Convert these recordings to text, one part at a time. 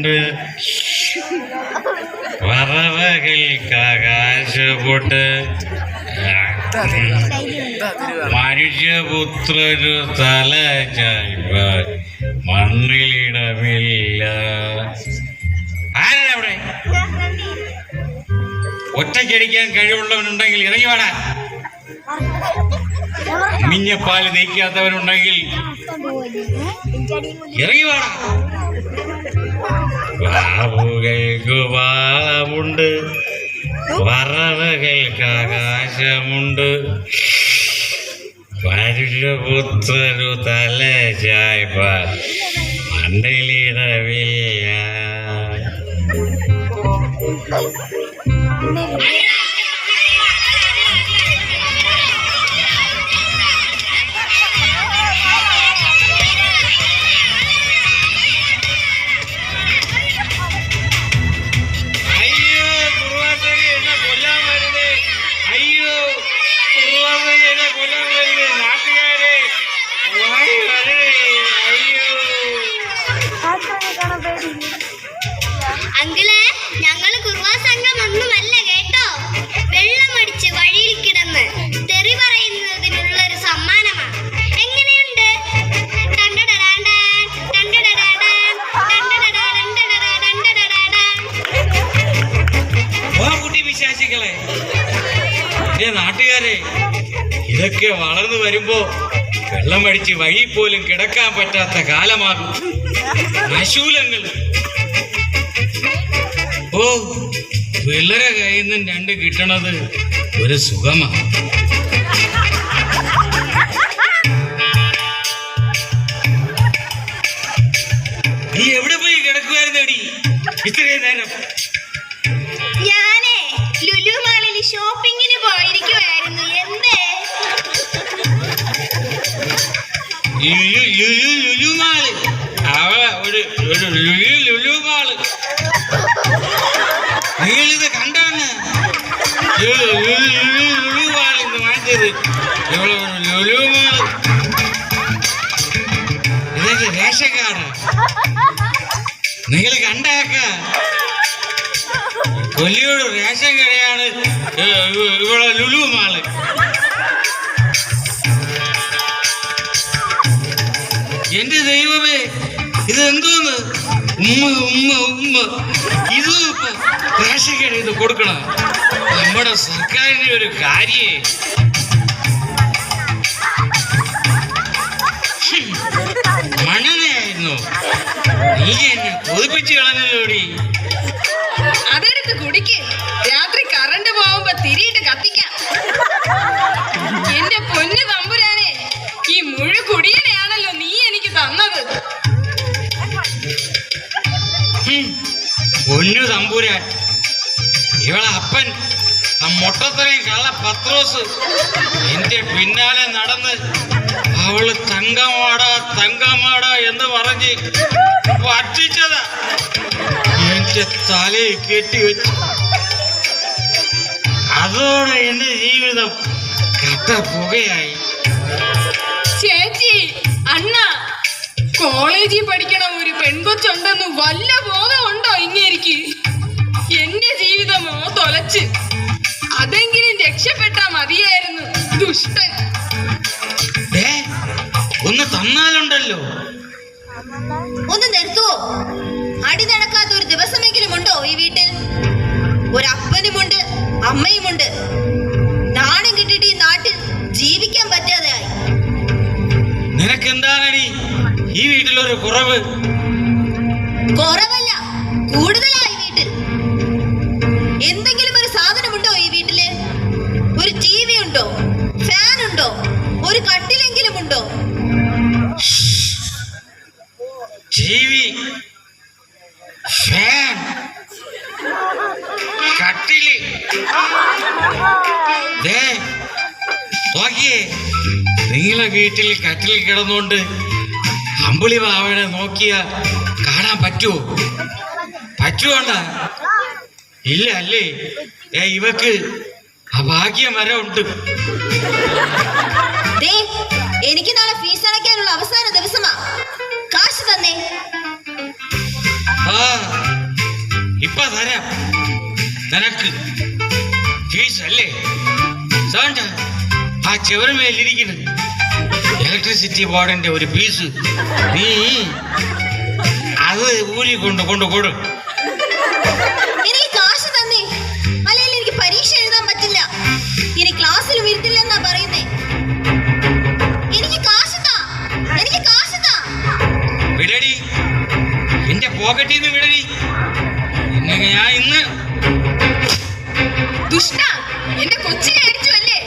ഉണ്ട്. വറവകൾക്കാകാശപൊട്ട് മനുഷ്യപുത്രരു തല ചായ്പാൻ മണ്ണിലിടമില്ല. ആരവിടെ? ഒറ്റയ്ക്കടിക്കാൻ കഴിവുള്ളവനുണ്ടെങ്കിൽ ഇറങ്ങി വാടാ. മിഞ്ഞപ്പാല് നീക്കാത്തവനുണ്ടെങ്കിൽ ഇറങ്ങി വാടാ. വാവുകൾക്ക് വാളമുണ്ട്, വറവകൾക്ക് ആകാശമുണ്ട്, മനുഷ്യപുത്രരു തല ചായ്പാൻ മണ്ണിലിടമില്ല. അങ്കിളെ, ഞങ്ങള് കുറുവാ സംഘം ഒന്നുമല്ല കേട്ടോ. വെള്ളമടിച്ച് വഴിയിൽ കിടന്ന് തെറി പറയുന്നതിനുള്ള ഒരു സമ്മാനമാണ്. എങ്ങനെയുണ്ട്? വിശ്വാസികളെ, നാട്ടുകാരെ, ഇതൊക്കെ വളർന്നു വരുമ്പോ വെള്ളമടിച്ച് വഴി പോലും കിടക്കാൻ പറ്റാത്ത കാലമാകും. അശൂലങ്ങൾ. ഓ, പിള്ളേരെ കയ്യിൽ നിന്നും രണ്ട് കിട്ടണത് ഒരു സുഖമാണ്. നീ എവിടെ പോയി കിടക്കുവായിരുന്നടി ഇത്രയും നേരം? ഞാനേ ലുലു മാളിൽ ഷോപ്പിങ്ങിന് പോയിരിക്കുവായിരുന്നു. എന്തേ? ലുലു മാള്? അവളെ ഒരു ലുലു മാള്. നിങ്ങളിത് കണ്ടാണ് ലുലു മാളിന്ന് വാങ്ങിച്ചത്. ലുലു മാള് ഇതൊക്കെ റേഷൻ കാർഡ്. നിങ്ങൾ കണ്ടാക്ക കൊല്ലിയോട് റേഷൻ കടയാണ് ഇവിടെ ലുലു മാള്. എന്റെ ദൈവമേ, ഇതെന്തോന്ന്? ഉമ്മ ഉമ്മ ഉമ്മ. ഇതും ഇപ്പൊ റേഷൻ കട ഇത് കൊടുക്കണം. നമ്മുടെ സർക്കാരിന്റെ ഒരു കാര്യേ. മണ്ണെണ്ണയായിരുന്നു. നീ എന്നെ കൊതിപ്പിച്ച് കളഞ്ഞല്ലോടി. അതെടുത്ത് കുടിക്ക്. രാത്രി കറണ്ട് പോകുമ്പോ തിരിയിട്ട് കത്തിക്കാം. എന്റെ പൊന്നു തമ്പുരാനെ, ഈ മുഴു കുടിയനെയാണല്ലോ നീ എനിക്ക് തന്നത്. പൊന്നു തമ്പുരാൻ, ഇവളെ അപ്പൻ ആ മൊട്ടത്തറയും കള്ള പത്രോസ് എന്റെ പിന്നാലെ നടന്ന് അവള് തങ്കമാട എന്ന് പറഞ്ഞ് വറ്റിച്ചതാ. എന്റെ തലയിൽ കെട്ടിവെച്ചു. അതോടെ എന്റെ ജീവിതം കട്ട പുകയായി. ചേച്ചി, അണ്ണ, കോളേജിൽ പഠിക്കണ ഒരു പെൺകൊച്ചുണ്ടെന്ന് വല്ല ബോധമുണ്ടോ ഇങ്ങേരിക്ക്? എന്റെ ജീവിതമോ തൊലച്ച്. അതെങ്കിലും രക്ഷപ്പെട്ടാ മതിയായിരുന്നു. ദുഷ്ടൻ. ഒന്ന് തന്നാലുണ്ടല്ലോ. ഒന്ന് നിർത്തുവോ? അടി നടക്കാത്ത ഒരു ദിവസമെങ്കിലും ഉണ്ടോ ഈ വീട്ടിൽ? ഒരപ്പനുമുണ്ട്, അമ്മയുമുണ്ട്. നാണം കിട്ടിയിട്ട് ഈ നാട്ടിൽ ജീവിക്കാൻ പറ്റാതെയായി. നിനക്കെന്താണടി ഈ വീട്ടിലൊരു കുറവ്? കുറവല്ല, കൂടുതലായി വീട്ടിൽ. എന്തെങ്കിലും ഒരു സാധനമുണ്ടോ ഈ വീട്ടില്? ഒരു TV ഉണ്ടോ? ഫാൻ ഉണ്ടോ? ഒരു കട്ടിലെങ്കിലും ഉണ്ടോ? TV, ഫാൻ, കട്ടില്. നോക്കിയേ, നിങ്ങളെ വീട്ടിൽ കട്ടിൽ കിടന്നുകൊണ്ട് അമ്പിളി വാവനെ നോക്കിയ കാണാൻ പറ്റുമോ? പറ്റുവോണ്ട? ഇല്ല അല്ലേ? ഇവക്ക് ആ ഭാഗ്യം വരെ ഉണ്ട്. എനിക്ക് നാളെ ഫീസ് അടയ്ക്കാനുള്ള അവസാന ദിവസമാ. കാശ് തന്നെ. ആ തരാം. നിനക്ക് ഫീസ് അല്ലേ? വേണ്ട, ആ ചെവരമേലിരിക്കുന്നു ഇലക്ട്രിസിറ്റി ബോർഡിന്റെ ഒരു പീസ്. നീ അത് ഊരി കൊണ്ട് കൊടു. എനിക്ക് കാശ് തന്നേ, അല്ലെങ്കിൽ എനിക്ക് പരീക്ഷ എഴുതാൻ പറ്റില്ല. ഇനി ക്ലാസ്സിൽ വരുത്തില്ലെന്നാ പറയുന്നേ. എനിക്ക് കാശ് താ, എനിക്ക് കാശ് താ. വിടടി, എന്റെ പോക്കറ്റിൽ നിന്ന് വിടടി. എന്നെ ഞാൻ ഇന്ന് ദുഷ്ട, എന്റെ കൊച്ചിനെ അടിച്ചു അല്ലേ?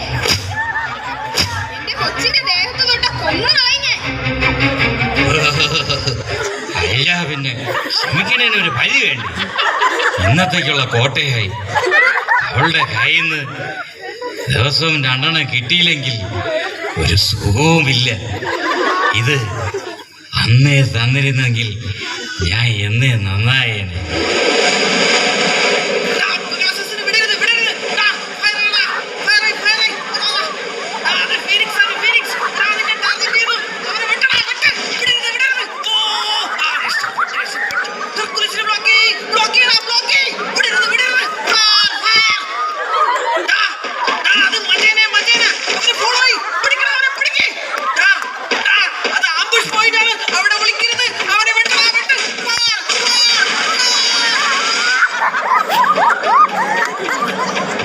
എന്റെ കൊച്ചിന്റെ ദേഹത്ത് തൊട്ട കൊന്നു കളഞ്ഞ്. അല്ല, പിന്നെ എനിക്കിനൊരു പരി വേണ്ടി. ഇന്നത്തേക്കുള്ള കോട്ടയായി. അവളുടെ കയ്യിൽ നിന്ന് ദിവസവും 2 കിട്ടിയില്ലെങ്കിൽ ഒരു സുഖവുമില്ല. ഇത് അന്നേ തന്നിരുന്നെങ്കിൽ ഞാൻ എന്നേ നന്നായേനെ.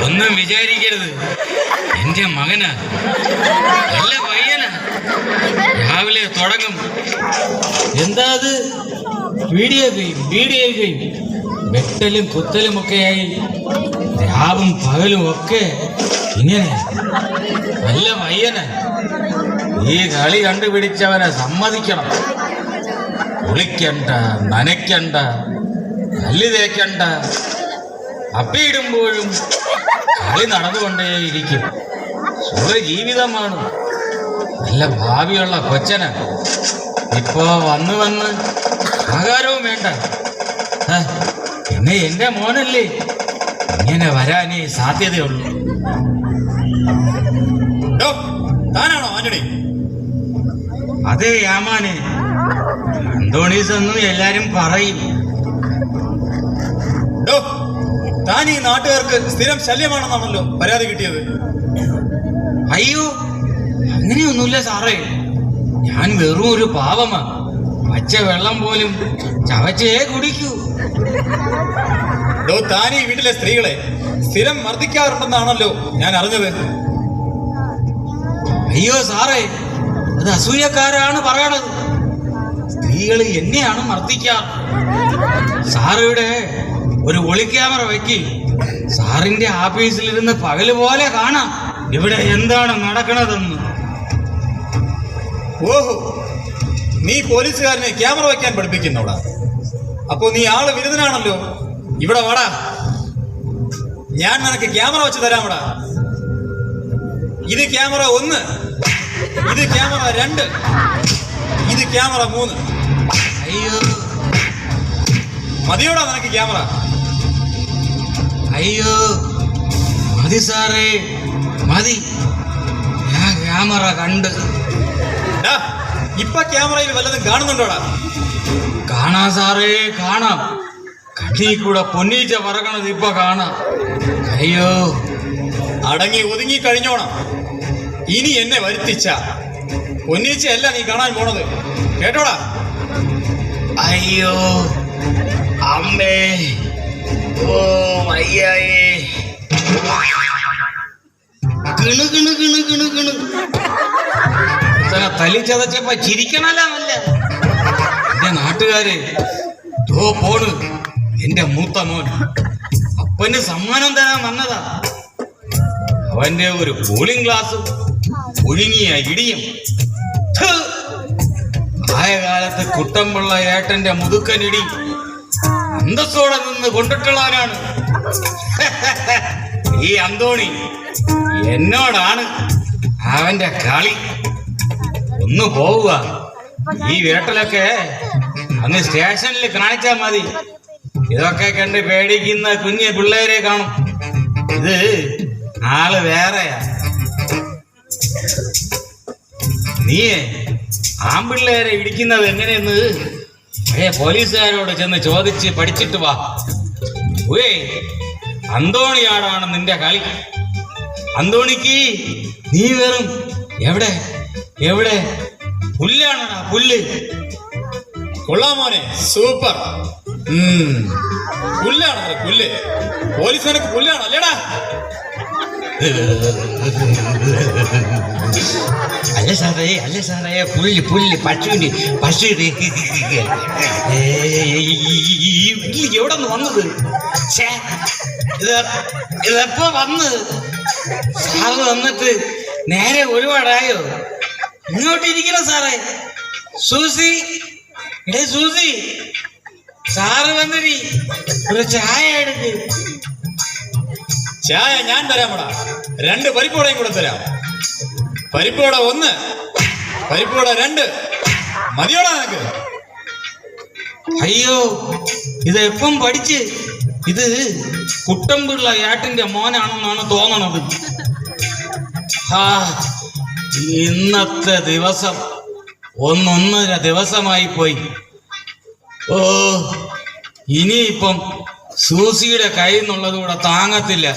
ഒന്നും വിചാരിക്കരുത്, എന്റെ മകനാ, നല്ല പയ്യനാ. രാവിലെ തുടങ്ങും. എന്താ അത്? വീഡിയോ ഗെയിം വെട്ടലും കുത്തലും ഒക്കെയായി രാവും പകലും ഒക്കെ ഇങ്ങനെ. നല്ല പയ്യനാ. ഈ കളി കണ്ടുപിടിച്ചവനെ സമ്മതിക്കണം. കുളിക്കണ്ട, നനയ്ക്കണ്ട, കല്ല് തേക്കണ്ട. അപ്പിയിടുമ്പോഴും കളി നടന്നുകൊണ്ടേയിരിക്കും. സുഖ ജീവിതമാണ്. നല്ല ഭാവിയുള്ള കൊച്ചന. ഇപ്പോ വന്ന് ആഹാരവും വേണ്ട. പിന്നെ എന്റെ മോനല്ലേ, ഇങ്ങനെ വരാനേ സാധ്യതയുള്ളൂ. താനാണോ ആന്റണി? അതെ യാമാനെ, അന്തോണീസ് എന്നും എല്ലാരും പറയും. താൻ ഈ നാട്ടുകാർക്ക് സ്ഥിരം ശല്യമാണെന്നാണല്ലോ പരാതി കിട്ടിയത്. അയ്യോ, അങ്ങനെയൊന്നുമില്ല സാറേ. ഞാൻ വെറും ഒരു പാവമാ. പച്ച വെള്ളം പോലും ചവച്ചേ കുടിക്കൂ. താൻ ഈ വീട്ടിലെ സ്ത്രീകളെ സ്ഥിരം മർദ്ദിക്കാറുണ്ടെന്നാണല്ലോ ഞാൻ അറിഞ്ഞത്. അയ്യോ സാറേ, അത് അസൂയക്കാരാണ് പറയണത്. സ്ത്രീകൾ എന്നെയാണ് മർദ്ദിക്കാറ്. സാറിവിടെ ഒരു ഒളിക്യാമറ വെക്കി. സാറിന്റെ ആഫീസിലിരുന്ന് പകല് പോലെ കാണാം ഇവിടെ എന്താണ് നടക്കണതെന്ന്. ഓഹോ, നീ പോലീസുകാരനെ ക്യാമറ വയ്ക്കാൻ പഠിപ്പിക്കുന്നോടാ? അപ്പോ നീ ആള് വിരുദ്ധനാണല്ലോ. ഇവിടെ വാടാ, ഞാൻ നിനക്ക് ക്യാമറ വെച്ച് തരാമടാ. ഇത് ക്യാമറ 1, ഇത് ക്യാമറ 2, ഇത് ക്യാമറ 3. അയ്യോ, മതിയോടാ നിനക്ക് ക്യാമറ? അയ്യോ മതി സാറേ, മതി. ഞാൻ ക്യാമറ കണ്ട്. ഇപ്പൊ ക്യാമറയിൽ വല്ലതും കാണുന്നുണ്ടോടാ? കാണാം സാറേ, കാണാം. കണ്ണീ കൂടെ പൊന്നീച്ച പറക്കണത് ഇപ്പൊ കാണാം. അയ്യോ, അടങ്ങി ഒതുങ്ങി കഴിഞ്ഞോണം. ഇനി എന്നെ വരുത്തിച്ച പൊന്നീച്ചയല്ല നീ കാണാൻ പോണത്, കേട്ടോടാ? അയ്യോ അമ്മേ, ഓ അയ്യായേ. കിണു കിണു കിണു കിണു കിണു. തലി ചതച്ചപ്പോ ചിരിക്കണല്ല. എന്റെ നാട്ടുകാര് പോണ്. എന്റെ മൂത്ത മോൻ അപ്പന് സമ്മാനം തരാൻ വന്നതാ. അവന്റെ ഒരു കൂളിംഗ് ഗ്ലാസും ഒഴുങ്ങിയ ഇടിയും. ആയ കാലത്ത് കുട്ടമ്പിള്ള ഏട്ടന്റെ മുതുക്കനിടി അന്തസ്സോടെ നിന്ന് കൊണ്ടിട്ടുള്ളവനാണ് ഈ അന്തോണി. എന്നോടാണ് അവന്റെ കളി. ഒന്ന് പോവുക. ഈ വേട്ടലൊക്കെ അങ്ങ് സ്റ്റേഷനിൽ കാണിച്ചാൽ മതി. ഇതൊക്കെ കണ്ട് പേടിക്കുന്ന കുഞ്ഞു പിള്ളേരെ കാണും. ഇത് ആള് വേറെയാ. നീയേ ആമ്പിള്ളേരെ ഇടിക്കുന്നത് എങ്ങനെയെന്ന് പോലീസുകാരോട് ചെന്ന് ചോദിച്ച് പഠിച്ചിട്ട് വാ. അന്തോണിയാടാണ് നിന്റെ കളി. അന്തോണിക്ക് നീ വെറും എവിടെ എവിടെ പുല്ലാണടാ, പുല്ല്. കൊള്ളാം മോനെ, സൂപ്പർ. പുല്ലാണല്ലേ പുല്ല്. പോലീസ് നിനക്ക് പുല്ലാണല്ലേടാ? അല്ല സാറേ പുല്ല് പുല്ല് പശുവിന് ഈ വീട്ടിലേക്ക് എവിടെ നിന്ന് വന്നത്? ഇതെപ്പോ വന്ന്? സാറ് വന്നിട്ട് നേരെ ഒരുപാടായോ? ഇങ്ങോട്ടിരിക്കണം സാറേ. സൂസി, ഇടേ സൂസി, സാറ് വന്നിരി, ഒരു ചായ എടുക്ക്. ചായ ഞാൻ തരാമടാ. 2 പരിപ്പോടയും കൂടെ തരാം. പരിപ്പോട 1, പരിപ്പോട 2. മതിയോടാ നിനക്ക്? അയ്യോ, ഇത് എപ്പം പഠിച്ച്? ഇത് കുട്ടമ്പിള്ള ഏട്ടന്റെ മോനാണെന്നാണ് തോന്നണത്. ഇന്നത്തെ ദിവസം 1.5 ദിവസമായി പോയി. ഓ, ഇനിയിപ്പം സൂസിയുടെ കയ്യിൽ നിന്നുള്ളത് കൂടെ താങ്ങത്തില്ല.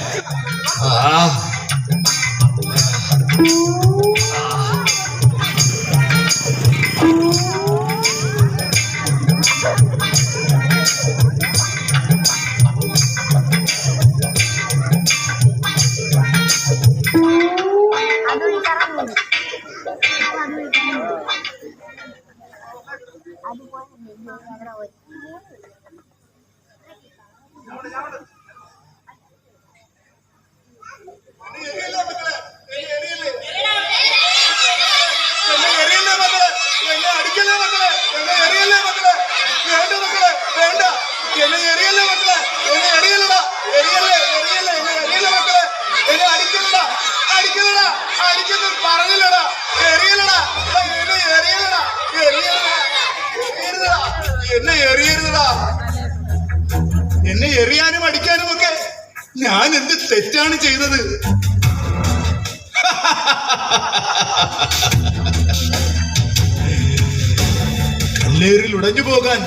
എന്നെ എറിയാനും അടിക്കാനും ഒക്കെ ഞാൻ എന്ത് തെറ്റാണ് ചെയ്തത്? കല്ലേറിൽ ഉടഞ്ഞു പോകാൻ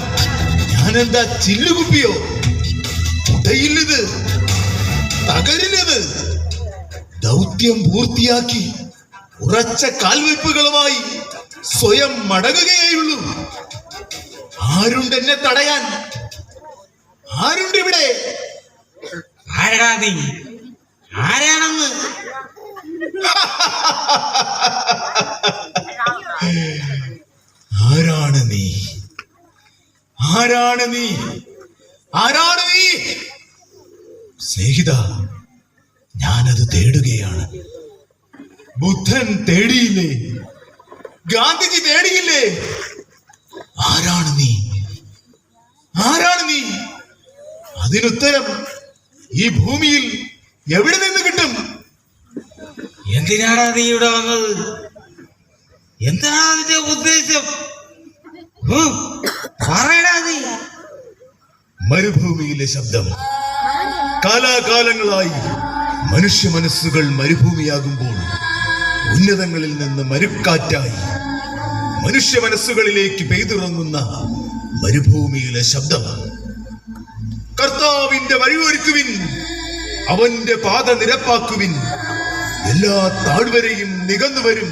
ഞാൻ എന്താ ചില്ലുകുപ്പിയോ? ഉടയില്ലത്, തകരില്ലത്. ദൗത്യം പൂർത്തിയാക്കി ഉറച്ച കാൽവയ്പ്പുകളുമായി സ്വയം മടങ്ങുകയുള്ളൂ. ആരുണ്ട് എന്നെ തടയാൻ? ആരുണ്ട് ഇവിടെ? ആരാ നീ? ആരാണെന്ന്? ആരാണ് നീ? ആരാണ് നീ? ആരാണ് നീ? സ്നേഹിത, ഞാനത് തേടുകയാണ്. ബുദ്ധൻ തേടിയില്ലേ? ഗാന്ധിജി തേടിയില്ലേ? ആരാണ് നീ? ആരാണ് നീ? അതിനുത്തരം ഈ ഭൂമിയിൽ എവിടെ നിന്ന് കിട്ടും? എന്തിനാടാ നീ ഇവിടെ വന്നത്? എന്താണ് അതിന്റെ ഉദ്ദേശം? പറയടാ നീ. മരുഭൂമിയിലെ ശബ്ദം. കാലാകാലങ്ങളായി മനുഷ്യ മനസ്സുകൾ മരുഭൂമിയാകുമ്പോൾ ഉന്നതങ്ങളിൽ നിന്ന് മരുക്കാറ്റായി മനുഷ്യ മനസ്സുകളിലേക്ക് പെയ്തിറങ്ങുന്ന മരുഭൂമിയിലെ ശബ്ദം. കർത്താവിന്റെ വഴിയൊരുക്കുവിൻ, അവന്റെ പാത നിരപ്പാക്കുവിൻ. എല്ലാ താഴ്വരയും നികന്നു വരും,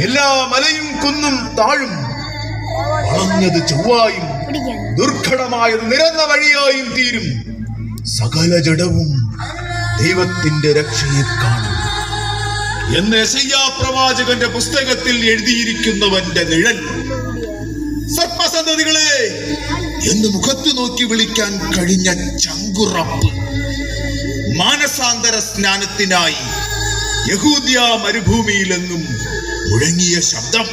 എല്ലാ മലയും കുന്നും താഴും. വളഞ്ഞത് ചൊവ്വായും ദുർഘടമായത് നിരന്ന വഴിയായും തീരും. സകല ജഡവും ദൈവത്തിന്റെ രക്ഷയെ കാണും എന്ന് യെശയ്യാ പ്രവാചകന്റെ പുസ്തകത്തിൽ എഴുതിയിരിക്കുന്നവന്റെ നിഴൽ. സർപ്പസന്തതികളെ എന്ന് മുഖത്തു നോക്കി വിളിക്കാൻ കഴിഞ്ഞ ചങ്കുറപ്പ്. മാനസാന്തര സ്നാനത്തിനായി യഹൂദ്യ മരുഭൂമിയിലെങ്ങും മുഴങ്ങിയ ശബ്ദം.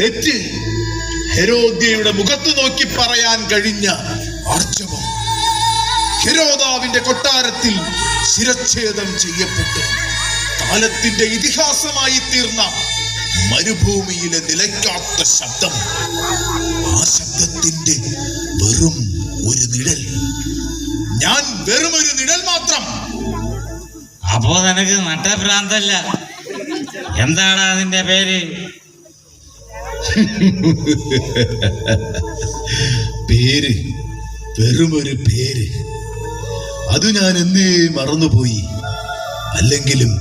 തെറ്റ് ഹെരോദ്യയുടെ മുഖത്തു നോക്കി പറയാൻ കഴിഞ്ഞ ആർജവം. ഹെരോദാവിന്റെ കൊട്ടാരത്തിൽ ശിരച്ഛേദം ചെയ്യപ്പെട്ട് കാലത്തിന്റെ ഇതിഹാസമായി തീർന്ന മരുഭൂമിയിലെ നിലയ്ക്കാത്ത ശബ്ദം. ആ ശബ്ദത്തിന്റെ വെറും ഒരു നിഴൽ. ഞാൻ വെറും ഒരു നിഴൽ മാത്രം. അപ്പോ നിനക്ക് നട്ടഭ്രാന്തല്ല. എന്താടാ നിന്റെ പേര്? പേര് വെറുമൊരു പേര്. അത് ഞാൻ എന്നേ മറന്നുപോയി. അല്ലെങ്കിലും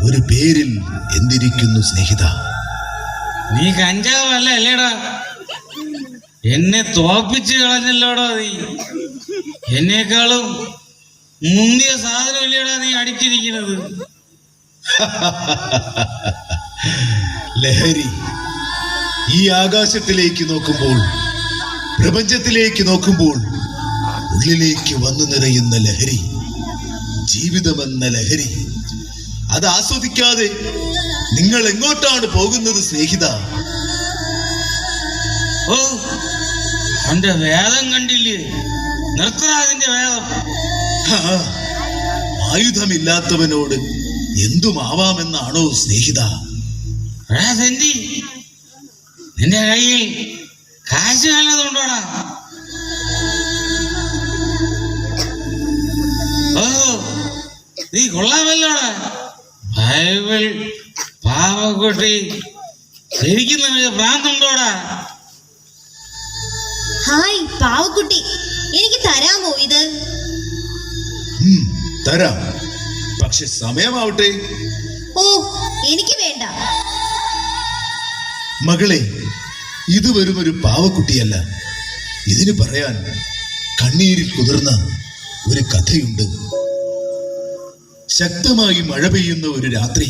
ഒരു പേരിൽ എന്തിരിക്കുന്നു സ്നേഹിത? നീ കഞ്ചാവല്ല അല്ലേടാ? എന്നെ തോപ്പിച്ച് കളഞ്ഞല്ലോടാ നീ. എന്നേക്കാളും മുന്തിയ സാധനം ഇല്ലേടാ നീ അടിച്ചിരിക്കുന്നത്. ലഹരി. ഈ ആകാശത്തിലേക്ക് നോക്കുമ്പോൾ, പ്രപഞ്ചത്തിലേക്ക് നോക്കുമ്പോൾ ഉള്ളിലേക്ക് വന്നു നിറയുന്ന ലഹരി, ജീവിതമെന്ന ലഹരി. അത് ആസ്വദിക്കാതെ നിങ്ങൾ എങ്ങോട്ടാണ് പോകുന്നത് സ്നേഹിത? ഓ, അവന്റെ വേദം കണ്ടില്ലേ? നിർത്തടാ അതിന്റെ വേദം. ആയുധമില്ലാത്തവനോട് എന്തുമാവാമെന്നാണോ സ്നേഹിത? സെന്റി, നിന്റെ കയ്യിൽ കാശ് വല്ലതുണ്ടോടാ? ഓ, നീ കൊള്ളാമല്ലോടാ. ബൈബിൾ പാവക്കുട്ടി, ശരിക്കും നിനക്ക് ഭ്രാന്തുണ്ടോടാ? ഹായ് പാവക്കുട്ടി, എനിക്ക് തരാമോ ഇത്? തരാം, പക്ഷെ സമയമാവട്ടെ. ഓ, എനിക്ക് വേണ്ട. മകളെ, ഇത് വെറുമൊരു പാവക്കുട്ടിയല്ല. ഇതിന് പറയാൻ കണ്ണീരിൽ കുതിർന്ന ഒരു കഥയുണ്ട്. ശക്തമായി മഴ പെയ്യുന്ന ഒരു രാത്രി,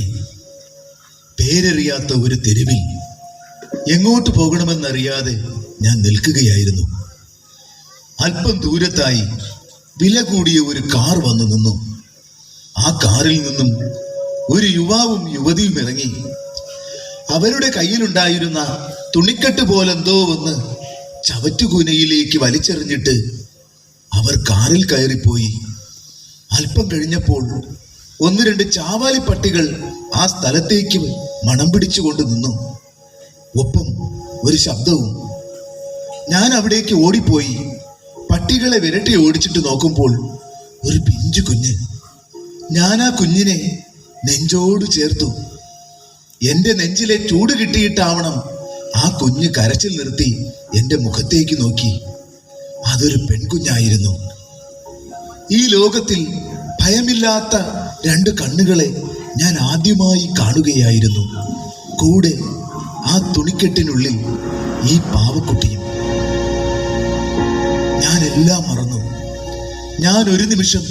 പേരറിയാത്ത ഒരു തെരുവിൽ എങ്ങോട്ട് പോകണമെന്നറിയാതെ ഞാൻ നിൽക്കുകയായിരുന്നു. അല്പം ദൂരത്തായി വില കൂടിയ ഒരു കാർ വന്നു നിന്നു. ആ കാറിൽ നിന്നും ഒരു യുവാവും യുവതിയും ഇറങ്ങി. അവരുടെ കയ്യിലുണ്ടായിരുന്ന തുണിക്കെട്ട് പോലെന്തോ ഒന്ന് ചവറ്റുകൂനയിലേക്ക് വലിച്ചെറിഞ്ഞിട്ട് അവർ കാറിൽ കയറിപ്പോയി. അല്പം കഴിഞ്ഞപ്പോൾ 1-2 ചാവാലി പട്ടികൾ ആ സ്ഥലത്തേക്ക് മണം പിടിച്ചുകൊണ്ട് നിന്നു. ഒപ്പം ഒരു ശബ്ദവും. ഞാൻ അവിടേക്ക് ഓടിപ്പോയി. പട്ടികളെ വിരട്ടി ഓടിച്ചിട്ട് നോക്കുമ്പോൾ ഒരു പിഞ്ചു കുഞ്ഞ്. ഞാൻ ആ കുഞ്ഞിനെ നെഞ്ചോട് ചേർത്തു. എന്റെ നെഞ്ചിലെ ചൂട് കിട്ടിയിട്ടാവണം ആ കുഞ്ഞ് കരച്ചിൽ നിർത്തി എന്റെ മുഖത്തേക്ക് നോക്കി. അതൊരു പെൺകുഞ്ഞായിരുന്നു. ഈ ലോകത്തിൽ ഭയമില്ലാത്ത 2 കണ്ണുകളെ ഞാൻ ആദ്യമായി കാണുകയായിരുന്നു. കൂടെ ആ തുണിക്കെട്ടിനുള്ളിൽ ഈ പാവക്കുട്ടിയും. ഞാൻ എല്ലാം മറന്നു. ഞാൻ ഒരു നിമിഷം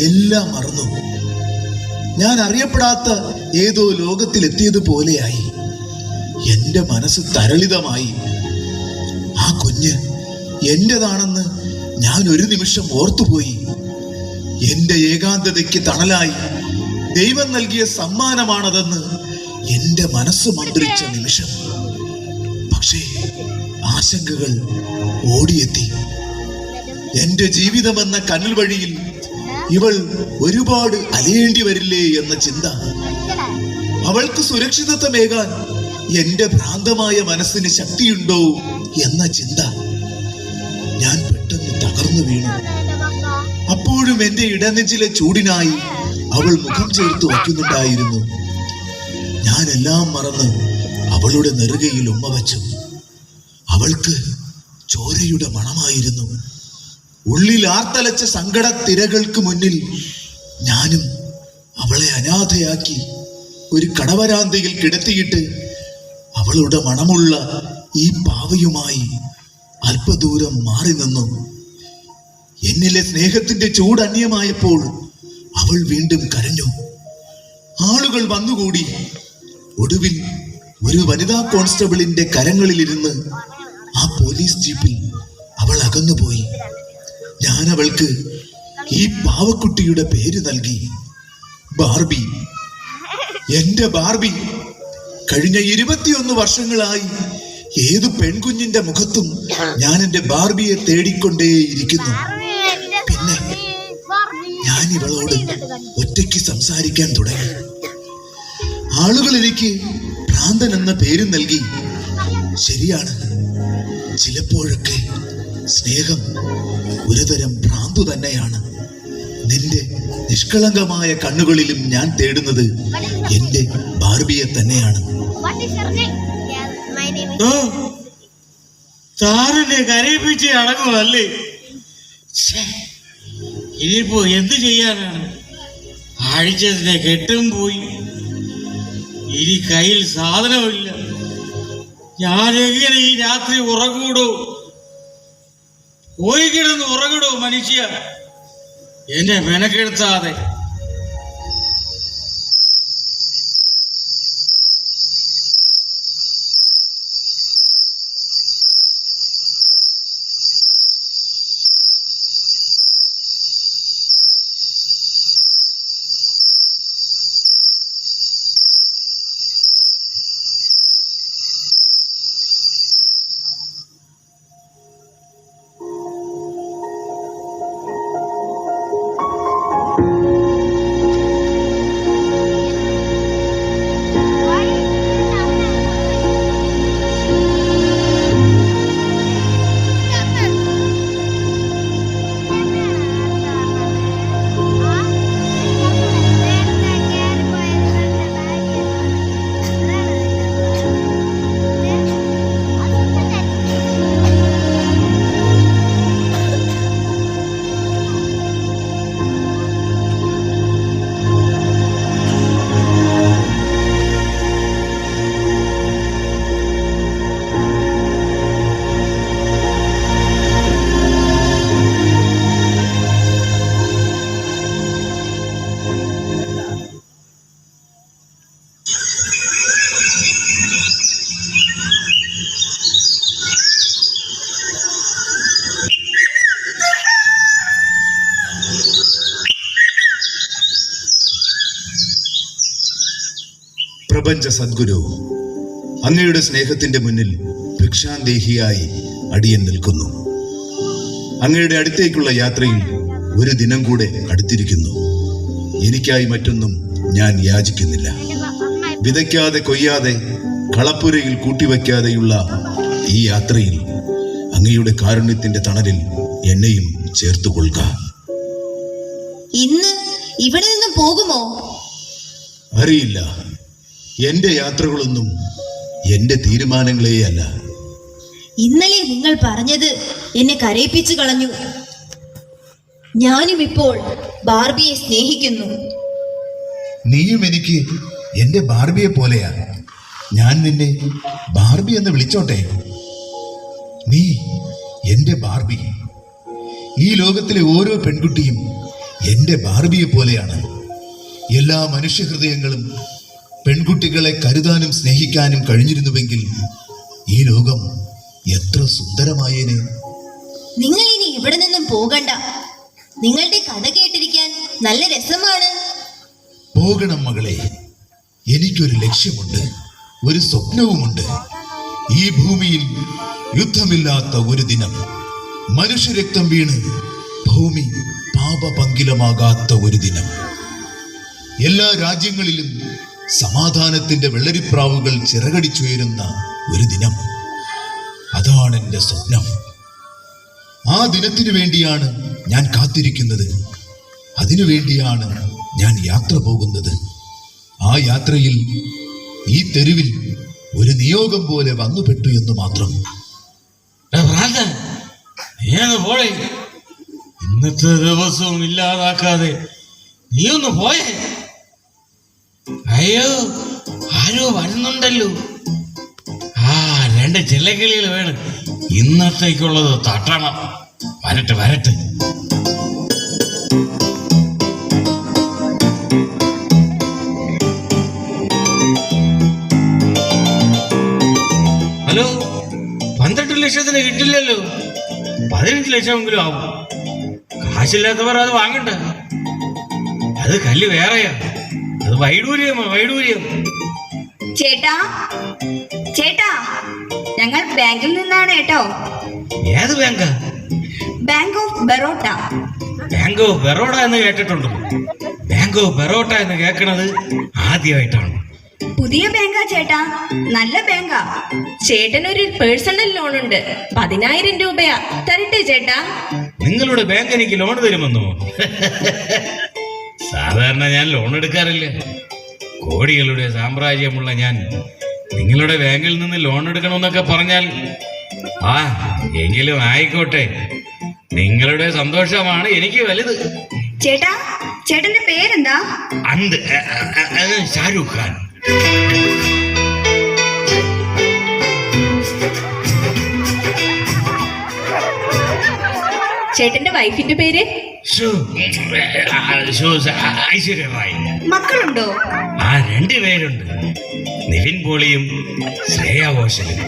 എല്ലാം മറന്നു. ഞാൻ അറിയപ്പെടാത്ത ഏതോ ലോകത്തിലെത്തിയതുപോലെയായി. എന്റെ മനസ്സ് തരളിതമായി. ആ കുഞ്ഞ് എന്റേതാണെന്ന് ഞാൻ ഒരു നിമിഷം ഓർത്തുപോയി. എന്റെ ഏകാന്തതയ്ക്ക് തണലായി ദൈവം നൽകിയ സമ്മാനമാണതെന്ന് എന്റെ മനസ്സ് മന്ത്രിച്ച നിമിഷം. പക്ഷേ ആശങ്കകൾ ഓടിയെത്തി. എന്റെ ജീവിതമെന്ന കനൽ വഴിയിൽ ഇവൾ ഒരുപാട് അലയേണ്ടി വരില്ലേ എന്ന ചിന്ത. അവൾക്ക് സുരക്ഷിതത്വമേകാൻ എന്റെ ഭ്രാന്തമായ മനസ്സിന് ശക്തിയുണ്ടോ എന്ന ചിന്ത. ഞാൻ പെട്ടെന്ന് തകർന്നു വീണു. അപ്പോഴും എന്റെ ഇടനെഞ്ചിലെ ചൂടിനായി അവൾ മുഖം ചേർത്ത് വയ്ക്കുന്നുണ്ടായിരുന്നു. ഞാൻ എല്ലാം മറന്ന് അവളുടെ നെറുകയിൽ ഉമ്മ വച്ചു. അവൾക്ക് ചോരയുടെ മണമായിരുന്നു. ഉള്ളിൽ ആർത്തലച്ച സങ്കട തിരകൾക്ക് മുന്നിൽ ഞാനും അവളെ അനാഥയാക്കി ഒരു കടവരാന്തയിൽ കിടത്തിയിട്ട് അവളുടെ മണമുള്ള ഈ പാവയുമായി അല്പദൂരം മാറി നിന്നു. എന്നിലെ സ്നേഹത്തിന്റെ ചൂട് അന്യമായപ്പോൾ അവൾ വീണ്ടും കരഞ്ഞു. ആളുകൾ വന്നുകൂടി. ഒടുവിൽ ഒരു വനിതാ കോൺസ്റ്റബിളിന്റെ കരങ്ങളിലിരുന്ന് ആ പോലീസ് ജീപ്പിൽ അവൾ അകന്നുപോയി. ഞാൻ അവൾക്ക് ഈ പാവക്കുട്ടിയുടെ പേര് നൽകി, ബാർബി. എന്റെ ബാർബി. കഴിഞ്ഞ 21 വർഷങ്ങളായി ഏതു പെൺകുഞ്ഞിന്റെ മുഖത്തും ഞാൻ എന്റെ ബാർബിയെ തേടിക്കൊണ്ടേയിരിക്കുന്നു. പിന്നെ ഞാൻ ഇവളോട് ഒറ്റയ്ക്ക് സംസാരിക്കാൻ തുടങ്ങി. ആളുകൾ എനിക്ക് ഭ്രാന്തൻ എന്ന പേര് നൽകി. ശരിയാണ്, ചിലപ്പോഴൊക്കെ സ്നേഹം ഒരുതരം ഭ്രാന്തു തന്നെയാണ്. നിന്റെ നിഷ്കളങ്കമായ കണ്ണുകളിലും ഞാൻ തേടുന്നത് എന്റെ ബാർബിയെ തന്നെയാണ്. സാറിനെ കരയിപ്പിച്ച് അടങ്ങുമല്ലേ? ഇനിയിപ്പോ എന്ത് ചെയ്യാനാണ്? അഴിച്ചതിന്റെ കെട്ടും പോയി, ഇനി കയ്യിൽ സാധനമില്ല. ഞാനെങ്ങനെ ഈ രാത്രി ഉറങ്ങൂടോ? പോയി കിടന്ന് ഉറങ്ങടോ മനുഷ്യ, എന്നെ മെനക്കെടുത്താതെ. പ്രപഞ്ച സദ്ഗുരു, അങ്ങയുടെ സ്നേഹത്തിന്റെ മുന്നിൽ ഭിക്ഷാന്തേഹിയായി അടിയൻ നിൽക്കുന്നു. അങ്ങയുടെ അടുത്തേക്കുള്ള യാത്രയിൽ ഒരു ദിനം കൂടെ അടുത്തിരിക്കുന്നു. എനിക്കായി മറ്റൊന്നും ഞാൻ യാചിക്കുന്നില്ല. വിതയ്ക്കാതെ കൊയ്യാതെ കളപ്പുരയിൽ കൂട്ടിവയ്ക്കാതെയുള്ള ഈ യാത്രയിൽ അങ്ങയുടെ കാരുണ്യത്തിന്റെ തണലിൽ എന്നെയും ചേർത്തുകൊള്ളുക. ഇന്ന് ഇവിടെ നിന്നും പോകുമോ? അറിയില്ല. എന്റെ യാത്രകളൊന്നും എന്റെ തീരുമാനങ്ങളെയല്ല. ഇന്നലെ നിങ്ങൾ പറഞ്ഞത് എന്നെ കരയിപ്പിച്ചു കളഞ്ഞു. ഞാനും ഇപ്പോൾ ബാർബിയെ സ്നേഹിക്കുന്നു. നീയും എനിക്ക് എന്റെ ബാർബിയെ പോലെയാ. ഞാൻ നിന്നെ ബാർബി എന്ന് വിളിച്ചോട്ടെ? നീ എന്റെ ബാർബി. ഈ ലോകത്തിലെ ഓരോ പെൺകുട്ടിയും എന്റെ ബാർബിയെ പോലെയാണ്. എല്ലാ മനുഷ്യഹൃദയങ്ങളും പെൺകുട്ടികളെ കരുതാനും സ്നേഹിക്കാനും കഴിഞ്ഞിരുന്നുവെങ്കിൽ ഈ ലോകം എത്ര സുന്ദരമായേനെ. നിങ്ങൾ ഇനി ഇവിടെ നിന്നും പോകണ്ട. നിങ്ങളുടെ കഥ കേട്ടിരിക്കാൻ നല്ല രസമാണ്. പോകണം മകളെ. എനിക്കൊരു ലക്ഷ്യമുണ്ട്, ഒരു സ്വപ്നവുമുണ്ട്. ഈ ഭൂമിയിൽ യുദ്ധമില്ലാത്ത ഒരു ദിനം, മനുഷ്യരക്തം വീണ് ഭൂമി പാപപങ്കിലമാകാത്ത ഒരു ദിനം, എല്ലാ രാജ്യങ്ങളിലും സമാധാനത്തിന്റെ വെള്ളരിപ്രാവുകൾ ചിറകടിച്ചുയരുന്ന ഒരു ദിനം. അതാണ് എൻ്റെ സ്വപ്നം. ആ ദിനത്തിനു വേണ്ടിയാണ് ഞാൻ കാത്തിരിക്കുന്നത്. അതിനുവേണ്ടിയാണ് ഞാൻ യാത്ര പോകുന്നത്. ആ യാത്രയിൽ ഈ തെരുവിൽ ഒരു നിയോഗം പോലെ വന്നുപെട്ടു എന്ന് മാത്രം. പോളെ, ഇന്നത്തെ ദിവസവും ഇല്ലാതാക്കാതെ നീ ഒന്ന് പോയേ. അയ്യോ, ആരോ വരുന്നുണ്ടല്ലോ. ആ, 2 ചില്ലക്കിളികൾ വേണം. ഇന്നത്തേക്കുള്ളത് തട്ടണം. വരട്ടെ വരട്ടെ. ഹലോ, 12 ലക്ഷത്തിന് കിട്ടില്ലല്ലോ. 15 ലക്ഷമെങ്കിലും ആവും. കാശില്ലാത്തവർ അത് വാങ്ങണ്ട. അത് കല്ല് വേറെയാ. അത് വൈഡൂര്യം. ചേട്ടാ ചേട്ടാ, ഞങ്ങൾ ബാങ്കിൽ നിന്നാണ് കേട്ടോ. ഏത് ബാങ്കാ? Bank of Baroda. Bank of Baroda എന്ന് കേട്ടിട്ടുണ്ട്. ബാങ്ക് ഓഫ് ബറോഡ എന്ന് കേൾക്കണത് ആദ്യമായിട്ടാണ്. പുതിയ ബാങ്കാ ചേട്ടാ, നല്ല ബാങ്കാ. ചേട്ടനൊരു പേഴ്സണൽ ലോൺ ഉണ്ട്, 10,000 രൂപയാ. തരട്ടെ ചേട്ടാ? നിങ്ങളുടെ ബാങ്ക് എനിക്ക് ലോൺ തരുമെന്നോ? സാധാരണ ഞാൻ ലോൺ എടുക്കാറില്ല. കോടികളുടെ സാമ്രാജ്യമുള്ള ഞാൻ നിങ്ങളുടെ ബാങ്കിൽ നിന്ന് ലോൺ എടുക്കണമെന്നൊക്കെ പറഞ്ഞാൽ, ആ എങ്കിലും ആയിക്കോട്ടെ, നിങ്ങളുടെ സന്തോഷമാണ് എനിക്ക് വലുത്. ചേട്ടാ, ചേട്ടന്റെ പേരെന്താ? അന്ത് ഷാരൂഖ് ഖാൻ. ചേട്ടന്റെ വൈഫിന്റെ പേര്? ഐശ്വര്യ റായ്. മക്കളുണ്ടോ? ആ, 2 പേരുണ്ട്, നിവിൻ പോളിയും ശ്രേയ ഘോഷലും.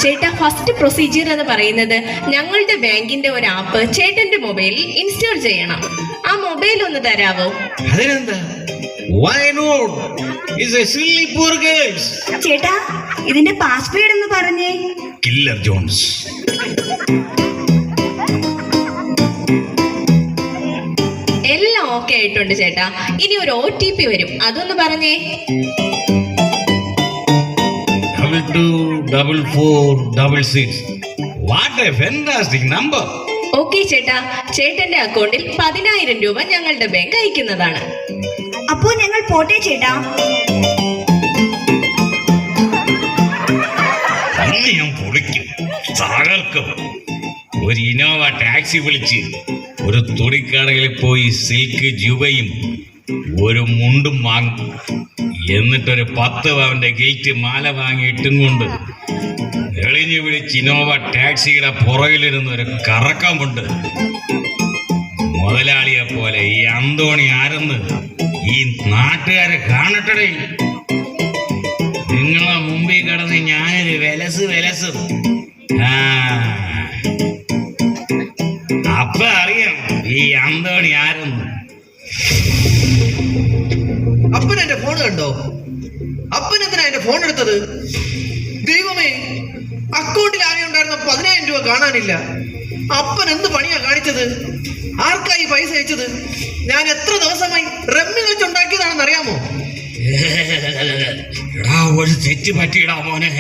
ചേട്ടാ, ഫസ്റ്റ് പ്രൊസീജിയർ എന്ന് പറയുന്നത് ഞങ്ങളുടെ ബാങ്കിന്റെ ഒരു ആപ്പ് ചേട്ടന്റെ മൊബൈലിൽ ഇൻസ്റ്റാൾ ചെയ്യണം. ആ മൊബൈൽ ഒന്ന് തരാവോ? അതിനെന്താ? Why not? It's a silly poor girls. ചേട്ടാ, ഇതിന്റെ പാസ്വേഡ് എന്ന് പറഞ്ഞേ. Killer John's. എല്ലാം ഓക്കെ ആയിട്ടുണ്ട് ചേട്ടാ. ഇനി ഒരു OTP വരും, അതൊന്ന് പറഞ്ഞേ. 224466. What a fantastic number. Okay ചേട്ടാ, ചേട്ടന്റെ അക്കൗണ്ടിൽ 10,000 രൂപ ഞങ്ങളുടെ ബാങ്ക് അയക്കുന്നതാണ്. അപ്പോ ഞങ്ങൾ പോട്ടെ ചേട്ടാ. അന്ന് ഞാൻ പൊളിക്കും, തകർക്കും. ഒരു ഇന്നോവ ടാക്സി വിളിച്ച് ഒരു തുണിക്കടയിൽ പോയി സിൽക്ക് ജുബയും ഒരു മുണ്ടും വാങ്ങും. എന്നിട്ടൊരു 10 പവന്റെ ഗേറ്റ് മാല വാങ്ങി ഇട്ടും കൊണ്ട് എളിഞ്ഞു വിളിച്ച് ഇന്നോവ ടാക്സിയുടെ പുറകിലിരുന്ന് ഒരു കറക്കമുണ്ട്. മുതലാളിയെ പോലെ ഈ അന്തോണി ആരെന്ന് ഈ നാട്ടുകാരെ കാണട്ടടേ. നിങ്ങളെ മുമ്പിൽ കിടന്ന് ഞാനൊരു വിലസും. അപ്പൊ അറിയാം ഈ അന്തോണി ആരെന്ന്. അപ്പൻ എന്റെ ഫോൺ കണ്ടോ? അപ്പൻ എന്തിനാ എന്റെ ഫോൺ എടുത്തത്? ദൈവമേ, അക്കൗണ്ടിൽ ആകെ ഉണ്ടായിരുന്ന 10,000 രൂപ കാണാനില്ല. അപ്പൻ എന്ത് പണിയാ കാണിച്ചത്? ആർക്കായി പൈസ അയച്ചത്? ഞാൻ എത്ര ദിവസമായി റമ്മി കളിച്ചുണ്ടാക്കിയതാണെന്ന് അറിയാമോ? എടാ, ഒരു തെറ്റ് പറ്റിയിടാ മോനെ.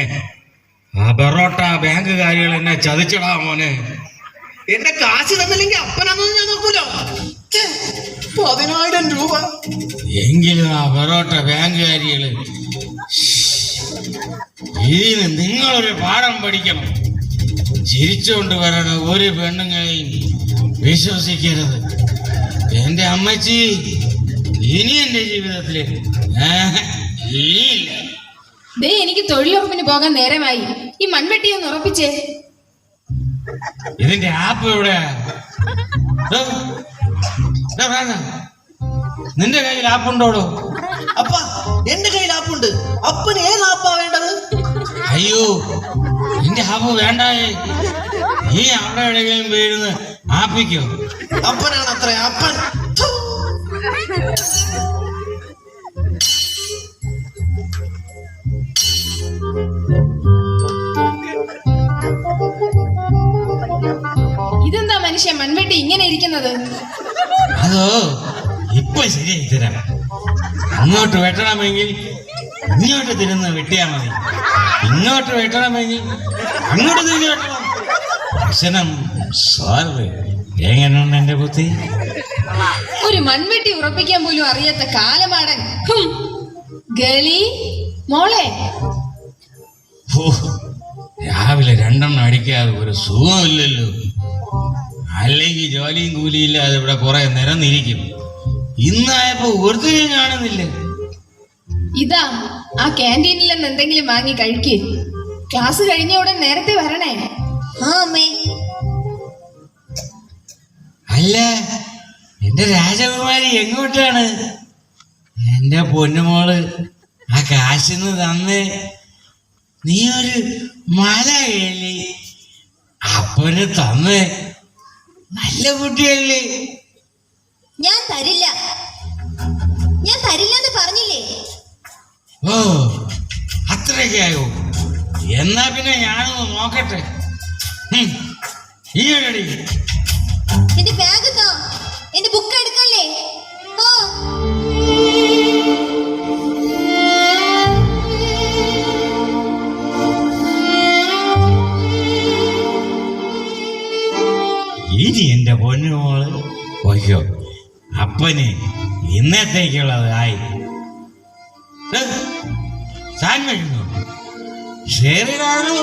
ആ ബറോട്ട ബാങ്കുകാരികൾ എന്നെ ചതിച്ചടാ മോനെ. എന്റെ കാശ് തന്നില്ലെങ്കിൽ അപ്പനാണെന്ന് ഞാൻ നോക്കൂലോ. 10,000 രൂപ. എങ്കിലും ആ ബറോട്ട ബാങ്കുകാരികള് ഇതിന് നിങ്ങളൊരു പാഠം പഠിക്കണം. ചിരിച്ചുകൊണ്ട് വരണ ഒരു പെണ്ണുങ്ങളെയും വിശ്വസിക്കരുത്. എന്റെ അമ്മച്ചി ഇനി എന്റെ ജീവിതത്തില് ഇനിയില്ല. എനിക്ക് തൊഴിലുറപ്പിന് പോകാൻ നേരമായി. ഈ മൺവെട്ടി ഒന്ന് ഉറപ്പിച്ചേ. ഇതിന്റെ ആപ്പ് എവിടെയാ? നിന്റെ കയ്യിൽ ആപ്പ് ഉണ്ടോടോ? അപ്പ എന്റെ കയ്യിൽ ആപ്പുണ്ട്. അപ്പന് ഏത് ആപ്പാ വേണ്ടത്? അയ്യോ, നിന്റെ ആപ്പ് വേണ്ടായേ. നീ അവിടെ എവിടെയെങ്കിലും വീഴുന്ന് ആപ്പിക്കോ. അപ്പനാണ് അത്ര അപ്പൻ. ഇതെന്താ മനുഷ്യ മൺവെട്ടി ഇങ്ങനെ ഇരിക്കുന്നത്? അതോ ഇപ്പൊ ശരിയായി തരാം. അങ്ങോട്ട് വെട്ടണമെങ്കിൽ ഇങ്ങോട്ട് തിരുന്ന് വെട്ടിയാ മതി. ഇങ്ങോട്ട് വെട്ടണമെങ്കിൽ അങ്ങോട്ട് തിരിഞ്ഞ് വെട്ടണം. ഭക്ഷണം സ്വാർവ്. എങ്ങനെയുണ്ട് എന്റെ ബുദ്ധി? ഒരു മൺവെട്ടി ഉറപ്പിക്കാൻ പോലും അറിയാത്ത കാലമാടൻ. ഗളി മോളെ, രാവിലെ 2 എണ്ണം അടിക്കാതെ ഒരു സുഖമില്ലല്ലോ. അല്ലെങ്കിൽ ജോലിയും കൂലിയില്ലാതെ ഇവിടെ കുറെ നിരന്നിരിക്കും. ഇന്നായപ്പോ ഒരുത്തിനും കാണുന്നില്ല. ഇതാ ആ ക്യാൻറ്റീനിൽ നിന്ന് എന്തെങ്കിലും വാങ്ങി കഴിക്ക്. ക്ലാസ് കഴിഞ്ഞ ഉടൻ നേരത്തെ വരണേ. ആ അമ്മേ. അല്ല, എന്റെ രാജകുമാരി എങ്ങോട്ടാണ്? എന്റെ പൊന്നുമോള് ആ കാശിന്ന് തന്ന് നീ ഒരു മല കേളി അപ്പന് തന്ന്. നല്ല കുട്ടിയല്ലേ? ഞാൻ തരില്ല. ഞാൻ തരില്ലെന്ന് പറഞ്ഞില്ലേ? ഓ, അത്രയ്ക്കായോ? എന്നാ പിന്നെ ഞാനൊന്ന് നോക്കട്ടെ. ഈ എടി എന്റെ ബാഗ് താ. എന്റെ ബുക്ക് എടുക്കല്ലേ? ആ. ഇനി എന്റെ പൊന്നുമോള് ഒയ്യോ, അപ്പന് ഇന്നത്തേക്കുള്ളതായി. താൻ കഴിഞ്ഞു ശരിയാണോ?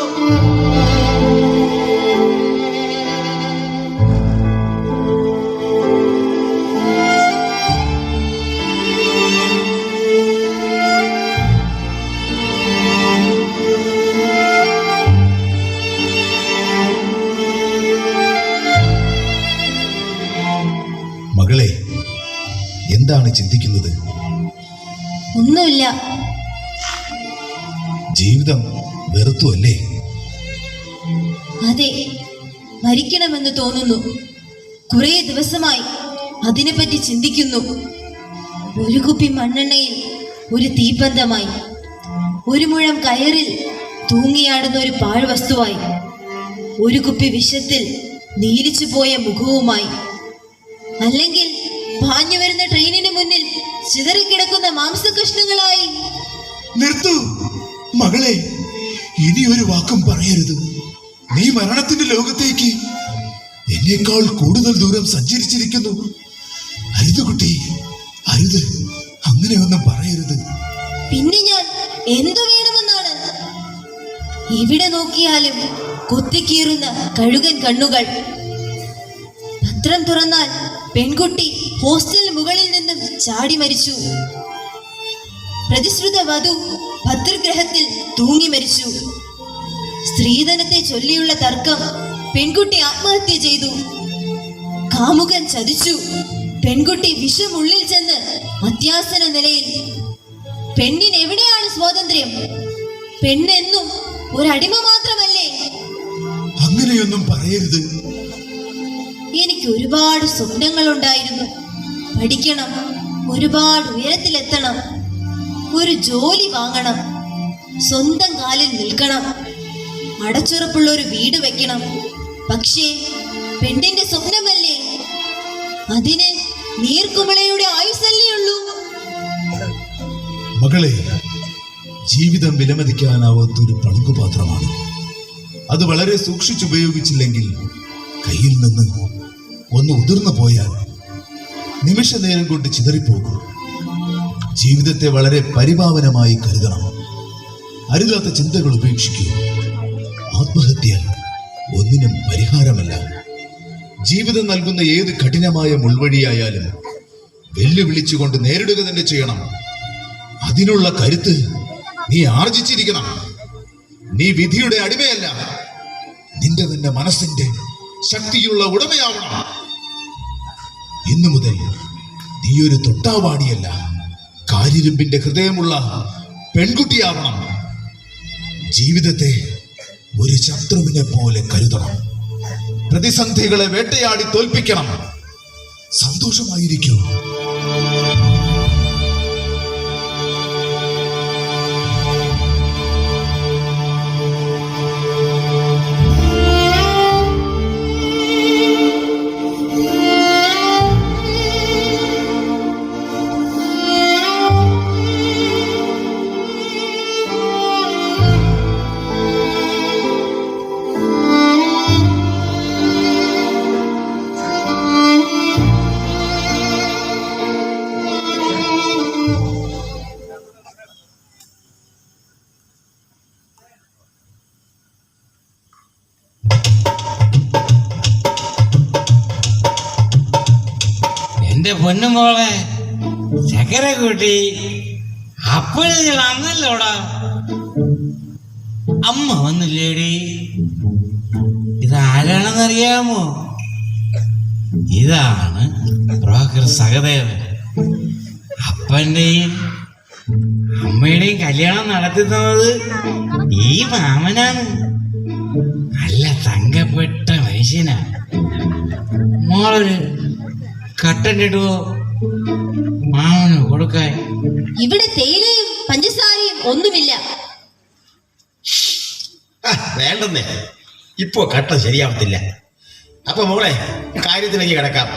എന്താണ് ചിന്തിക്കുന്നത്? ഒന്നുമില്ല. ജീവിതം വെറുത്തു അല്ലേ? അതെ, മരിക്കണമെന്ന് തോന്നുന്നു. കുറെ ദിവസമായി അതിനെപ്പറ്റി ചിന്തിക്കുന്നു. ഒരു കുപ്പി മണ്ണെണ്ണയിൽ ഒരു തീപ്പന്തമായി, ഒരു മുഴം കയറിൽ തൂങ്ങിയാടുന്ന ഒരു പാഴ്വസ്തുവായി, ഒരു കുപ്പി വിഷത്തിൽ നീലിച്ചു പോയ മുഖവുമായി, അല്ലെങ്കിൽ പാഞ്ഞു വരുന്ന ട്രെയിനിന് മുന്നിൽ ചിതറിക്കിടക്കുന്ന മാംസകഷ്ണങ്ങളായി. നിർത്തൂ മകളെ, ഇനി ഒരു വാക്കും പറയരുത്. നീ മരണത്തിന്റെ ലോകത്തേക്ക് എന്നേക്കാൾ കൂടുതൽ ദൂരം സഞ്ചരിച്ചിരിക്കുന്നു. അരുത് കുട്ടി, അരുത്, അങ്ങനെയൊന്നും പറയരുത്. പിന്നെ ഞാൻ എന്തു വേണമെന്നാണ്? എവിടെ നോക്കിയാലും കൊത്തിക്കീറുന്ന കഴുകൻ കണ്ണുകൾ. പത്രം തുറന്നാൽ പെൺകുട്ടി ഹോസ്റ്റൽ മുകളിൽ നിന്നും ചാടി മരിച്ചു. പ്രതിശ്രുത വധു ഭദ്രഗ്രഹത്തിൽ തൂങ്ങി മരിച്ചു. സ്ത്രീധനത്തെ ചൊല്ലിയുള്ള തർക്കം, പെൺകുട്ടി ആത്മഹത്യ ചെയ്തു. കാമുകൻ ചതിച്ചു, പെൺകുട്ടി വിഷമുള്ളിൽ ചെന്ന് അത്യാസന നിലയിൽ. പെണ്ണിന് എവിടെയാണ് സ്വാതന്ത്ര്യം? പെണ്ണെന്നും ഒരടിമ മാത്രമല്ലേ? അങ്ങനെയൊന്നും പറയരുത്. എനിക്ക് ഒരുപാട് സ്വപ്നങ്ങളുണ്ടായിരുന്നു. പഠിക്കണം, ഒരുപാട് ഉയരത്തിലെത്തണം, ഒരു ജോലി വാങ്ങണം, സ്വന്തം കാലിൽ നിൽക്കണം, അടച്ചുറപ്പുള്ള ഒരു വീട് വെക്കണം. പക്ഷേ പെണ്ണിന്റെ സ്വപ്നമല്ലേ, അതിന് നീർക്കുമിളയുടെ ആയുസ്സല്ലേ ഉള്ളൂ. മകളെ, ജീവിതം വിലമതിക്കാനാവാത്തൊരു പളുങ്കുപാത്രമാണ്. അത് വളരെ സൂക്ഷിച്ചുപയോഗിച്ചില്ലെങ്കിൽ കയ്യിൽ നിന്ന് ഒന്ന് ഉതിർന്നു പോയാൽ നിമിഷ നേരം കൊണ്ട് ചിതറിപ്പോകും. ജീവിതത്തെ വളരെ പരിപാവനമായി കരുതണം. അരുതാത്ത ചിന്തകൾ ഉപേക്ഷിക്കൂ. ആത്മഹത്യ ഒന്നിനും പരിഹാരമല്ല. ജീവിതം നൽകുന്ന ഏത് കഠിനമായ മുൾവഴിയായാലും വെല്ലുവിളിച്ചുകൊണ്ട് നേരിടുക തന്നെ ചെയ്യണം. അതിനുള്ള കരുത്ത് നീ ആർജിച്ചിരിക്കണം. നീ വിധിയുടെ അടിമയല്ല, നിന്റെ തന്നെ മനസ്സിന്റെ ശക്തിയുള്ള ഉടമയാവണം. ഇന്നു മുതൽ നീ ഒരു തൊട്ടാവാടിയല്ല, കാരിരുമ്പിന്റെ ഹൃദയമുള്ള പെൺകുട്ടിയാവണം. ജീവിതത്തെ ഒരു ശത്രുവിനെ പോലെ കരുതണം. പ്രതിസന്ധികളെ വേട്ടയാടി തോൽപ്പിക്കണം. സന്തോഷമായിരിക്കൂ. എന്റെ പൊന്നുമോളെ ചക്കര കൂട്ടി, അപ്പോഴും നിങ്ങൾ അന്നല്ലോടാ. അമ്മ വന്നില്ലേടി? ഇതാരാണെന്നറിയാമോ? ഇതാണ് ബ്രോക്കർ സഹദേവൻ. അപ്പന്റെയും അമ്മയുടെയും കല്യാണം നടത്തി തന്നത് ഈ മാമനാണ്. നല്ല തങ്കപ്പെട്ട മനുഷ്യനാ. മോളൊരു കട്ടനിടുവോ മാമന് കൊടുക്കാൻ? ഇവിടെ തേയിലയും പഞ്ചസാരയും ഒന്നുമില്ല. വേണ്ടെന്നേ, ഇപ്പോ കട്ട ശരിയാവത്തില്ല. അപ്പൊ മോളെ, കാര്യത്തിലേക്ക് കിടക്കാം.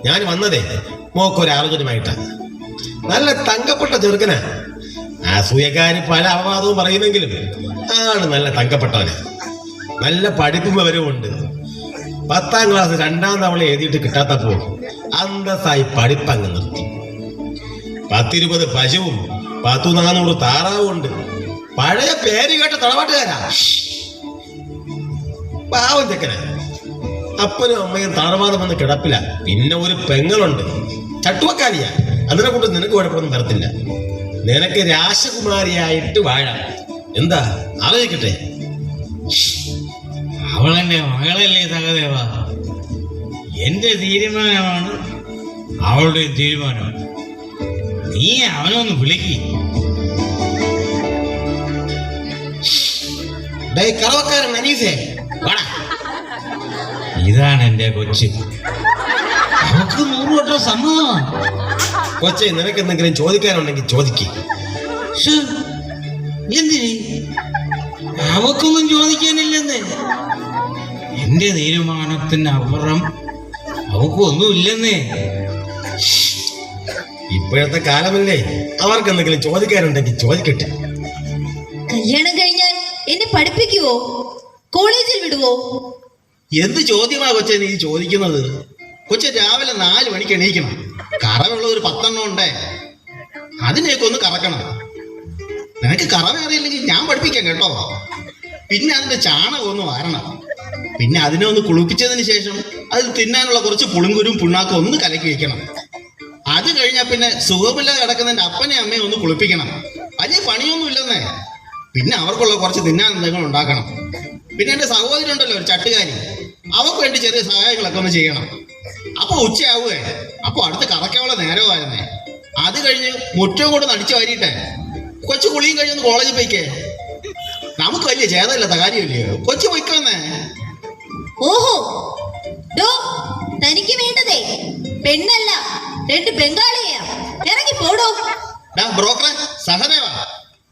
ഞാൻ വന്നതേ മോക്കൊരാലോചനമായിട്ടാ. നല്ല തങ്കപ്പെട്ട ചെറുക്കനാ. അസൂയക്കാര് പല അപവാദവും പറയുമെങ്കിലും ആണ് നല്ല തങ്കപ്പെട്ടവന്. നല്ല പഠിപ്പും വിവരവുമുണ്ട്. 10ാം ക്ലാസ് 2ാം തവണ എഴുതിയിട്ട് കിട്ടാത്തപ്പോ അന്തസ്സായി പഠിപ്പങ്ങ് നിർത്തി. 10-20 പശുവും 100-400 താറാവും ഉണ്ട്. പഴയ പേര് കേട്ട തറവാട്ടുകാരാ. പാവം ചെക്കന. അപ്പനും അമ്മയും തറവാദം വന്ന് കിടപ്പില്ല. പിന്നെ ഒരു പെങ്ങളുണ്ട്, ചട്ടുവക്കാരിയാ. അതിനെ കൊണ്ട് നിനക്ക് കുഴപ്പമൊന്നും വരത്തില്ല. നിനക്ക് രാജകുമാരിയായിട്ട് വാഴാം. എന്താ ആലോചിക്കട്ടെ? അവളെന്റെ മകളല്ലേ സഹദേവ. എന്റെ തീരുമാനമാണ് അവളുടെ തീരുമാനം. നീ അവനൊന്ന് വിളിക്ക്. ഡേയ് കറവക്കാരൻ അനീസേ, വാടാ. ഇതാണ് എന്റെ കൊച്ച്. അവക്ക് 100 വട്ടം സമ്മതമാണ്. കൊച്ചെ, നിനക്ക് എന്തെങ്കിലും ചോദിക്കാനുണ്ടെങ്കിൽ ചോദിക്ക്. എന്തിന്? അവക്കൊന്നും ചോദിക്കാനില്ലെന്ന്. എന്റെ തീരുമാനത്തിന് അപ്പുറം അവക്കൊന്നുമില്ലെന്നേ. ഇപ്പോഴത്തെ കാലമല്ലേ, അവർക്ക് എന്തെങ്കിലും ചോദിക്കാനുണ്ടെങ്കിൽ ചോദിക്കട്ടെ. കല്യാണം കഴിഞ്ഞാൽ എന്നെ പഠിപ്പിക്കുവോ? കോളേജിൽ വിടുവോ? എന്ത് ചോദ്യമാ കൊച്ചെ നീ ചോദിക്കുന്നത്? കൊച്ചെ രാവിലെ 4 മണിക്ക് എണീക്കണം. കറവുള്ള ഒരു 10 എണ്ണം ഉണ്ടേ, അതിനെയൊക്കെ ഒന്ന് കറക്കണം. നിനക്ക് കറവ അറിയില്ലെങ്കിൽ ഞാൻ പഠിപ്പിക്കാം കേട്ടോ. പിന്നെ അതിന്റെ ചാണകം ഒന്ന് വാരണം. പിന്നെ അതിനെ ഒന്ന് കുളിപ്പിച്ചതിന് ശേഷം അതിൽ തിന്നാനുള്ള കുറച്ച് പുളുങ്കുരും പുണ്ണാക്കും ഒന്ന് കലക്കി വെക്കണം. അത് കഴിഞ്ഞാൽ പിന്നെ സുഖമില്ലാതെ കിടക്കുന്നതിന്റെ അപ്പനെ അമ്മയെ ഒന്ന് കുളിപ്പിക്കണം. വലിയ പണിയൊന്നും ഇല്ലെന്നേ. പിന്നെ അവർക്കുള്ള കുറച്ച് തിന്നാൻ എന്തെങ്കിലും ഉണ്ടാക്കണം. പിന്നെ എൻ്റെ സഹോദരി ഉണ്ടല്ലോ, ഒരു ചട്ടുകാരി, അവർക്ക് വേണ്ടി ചെറിയ സഹായങ്ങളൊക്കെ ഒന്ന് ചെയ്യണം. അപ്പൊ ഉച്ചയാവുകയെ, അപ്പൊ അടുത്ത് കറക്കാനുള്ള നേരമായിരുന്നേ. അത് കഴിഞ്ഞ് മുറ്റവും കൂടെ നടിച്ചു വാരിയിട്ടെ കൊച്ചു കുളിയും കഴിഞ്ഞൊന്ന് കോളേജിൽ പോയിക്കേ. നമുക്ക് വലിയ ചേതമില്ലാത്ത കാര്യമില്ലയോ, കൊച്ചു പോയിക്കോന്നേ. ഓഹോ, ഡോ, തനിക്ക് വേണ്ടതേ പെണ്ണല്ല, 2 ബംഗാളിയാ. ഇറങ്ങി പോടോ. ബ്രോക്കറെ, സഹദേവാ,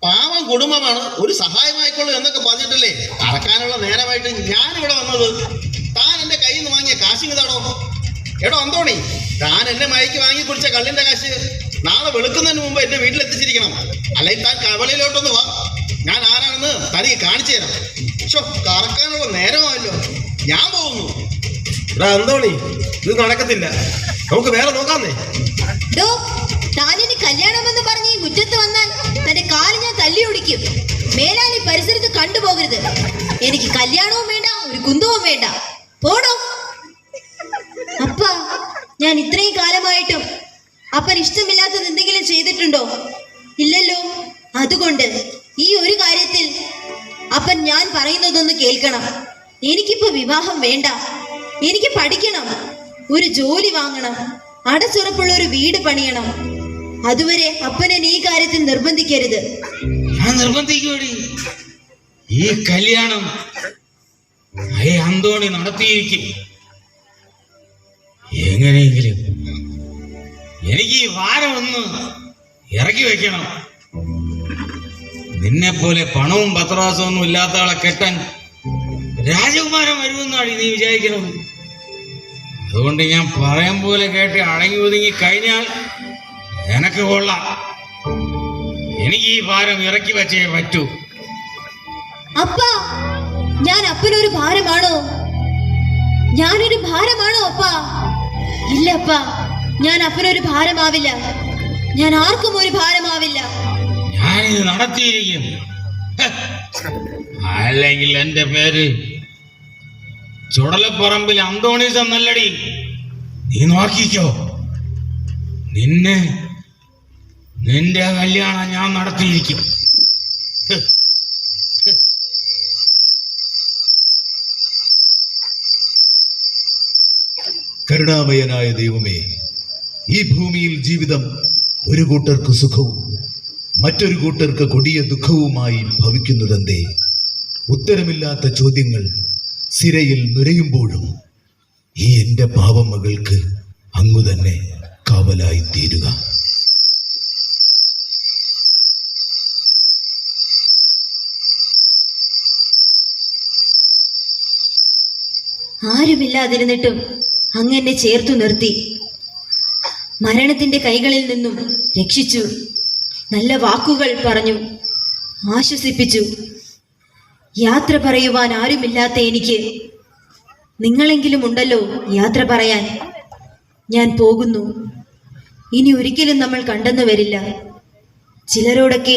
പാവം കുടുംബമാണ്, ഒരു സഹായമായിക്കോളൂ എന്നൊക്കെ പറഞ്ഞിട്ടല്ലേ കറക്കാനുള്ള നേരമായിട്ട് ഞാനിവിടെ വന്നത്. താൻ എന്റെ കയ്യിൽ നിന്ന് വാങ്ങിയ കാശിങ് താടോ. എടോ അന്തോണി, താൻ എന്നെ മയക്ക് വാങ്ങി കുടിച്ച കള്ളിന്റെ കാശ് നാളെ വെളുക്കുന്നതിന് മുമ്പ് എന്റെ വീട്ടിലെത്തിച്ചിരിക്കണം. അല്ലെങ്കിൽ താൻ കവലയിലോട്ടൊന്ന് വാ, ഞാൻ ആരാണെന്ന് തനിക്ക് കാണിച്ചു തരാം. കറക്കാനുള്ള നേരമായല്ലോ, ഞാൻ പോകുന്നു. അന്തോണി, ഇത് നടക്കത്തില്ല, നമുക്ക് വേറെ നോക്കാന്നേ. ഡോ, താനിനി കല്യാണമെന്ന് പറഞ്ഞ് ഈ മുറ്റത്ത് വന്നാൽ തന്റെ കാല് ഞാൻ തല്ലി ഒടിക്കും. മേലാൽ ഈ പരിസരത്ത് കണ്ടുപോകരുത്. എനിക്ക് കല്യാണവും വേണ്ട, ഒരു കുന്തവും വേണ്ട. പോടോ. അപ്പ, ഞാൻ ഇത്രയും കാലമായിട്ടും അപ്പൻ ഇഷ്ടമില്ലാത്തത് എന്തെങ്കിലും ചെയ്തിട്ടുണ്ടോ? ഇല്ലല്ലോ. അതുകൊണ്ട് ഈ ഒരു കാര്യത്തിൽ അപ്പൻ ഞാൻ പറയുന്നതൊന്ന് കേൾക്കണം. എനിക്കിപ്പോ വിവാഹം വേണ്ട. എനിക്ക് പഠിക്കണം, ഒരു ജോലി വാങ്ങണം, അടച്ചുറപ്പുള്ള ഒരു വീട് പണിയണം. അതുവരെ അപ്പനെ ഈ കാര്യത്തിൽ നിർബന്ധിക്കരുത്. ഞാൻ നിർബന്ധിക്കൂടി. ഈ കല്യാണം അന്തോണി നടത്തിയിരിക്കും. എങ്ങനെയെങ്കിലും എനിക്ക് ഈ വാരം ഒന്ന് ഇറക്കി വെക്കണം. നിന്നെ പോലെ പണവും പത്രാസവും ഒന്നും ഇല്ലാത്ത ആളെ കെട്ടാൻ രാജകുമാരൻ വരുമെന്നാണ് നീ വിചാരിക്കുന്നത്. അതുകൊണ്ട് ഞാൻ പറയാൻ പോലെ കേട്ട് അടങ്ങി ഒതുങ്ങി കഴിഞ്ഞാൽ എനക്ക് കൊള്ളാം. എനിക്ക് ഈ ഭാരം ഇറക്കി വെച്ചേ പറ്റൂ. അപ്പ, ഞാൻ അപ്പനൊരു ഭാരമാണോ? ഞാനൊരു ഭാരമാണോ അപ്പ? ഇല്ല അപ്പ, ഞാൻ അപ്പനൊരു ഭാരമാവില്ല. ഞാൻ ആർക്കും ഒരു ഭാരമാവില്ല. ഞാനിത് നടത്തിയിരിക്കും. അല്ലെങ്കിൽ എന്റെ പേര് ചുടലപ്പറമ്പിൽ അന്തോണീസ് എന്നല്ലടി. നീ നോക്കിക്കോ, നിന്റെ കല്യാണം ഞാൻ നടത്തിയിരിക്കും. കരുണാമയനായ ദൈവമേ, ഈ ഭൂമിയിൽ ജീവിതം ഒരു കൂട്ടർക്ക് സുഖവും മറ്റൊരു കൂട്ടർക്ക് കൊടിയ ദുഃഖവുമായി ഭവിക്കുന്നതെന്തേ? ഉത്തരമില്ലാത്ത ചോദ്യങ്ങൾ സിരയിൽ നുരയുമ്പോഴും ഈ എൻ്റെ പാവം മകൾക്ക് അങ്ങു തന്നെ കാവലായി തീരുക. ആരുമില്ലാതിരുന്നിട്ടും അങ്ങനെ ചേർത്തു നിർത്തി. മരണത്തിന്റെ കൈകളിൽ നിന്നും രക്ഷിച്ചു. നല്ല വാക്കുകൾ പറഞ്ഞു, ആശ്വസിപ്പിച്ചു. യാത്ര പറയുവാൻ ആരുമില്ലാത്ത എനിക്ക് നിങ്ങളെങ്കിലും ഉണ്ടല്ലോ യാത്ര പറയാൻ. ഞാൻ പോകുന്നു. ഇനി ഒരിക്കലും നമ്മൾ കണ്ടെന്നു വരില്ല. ചിലരോടൊക്കെ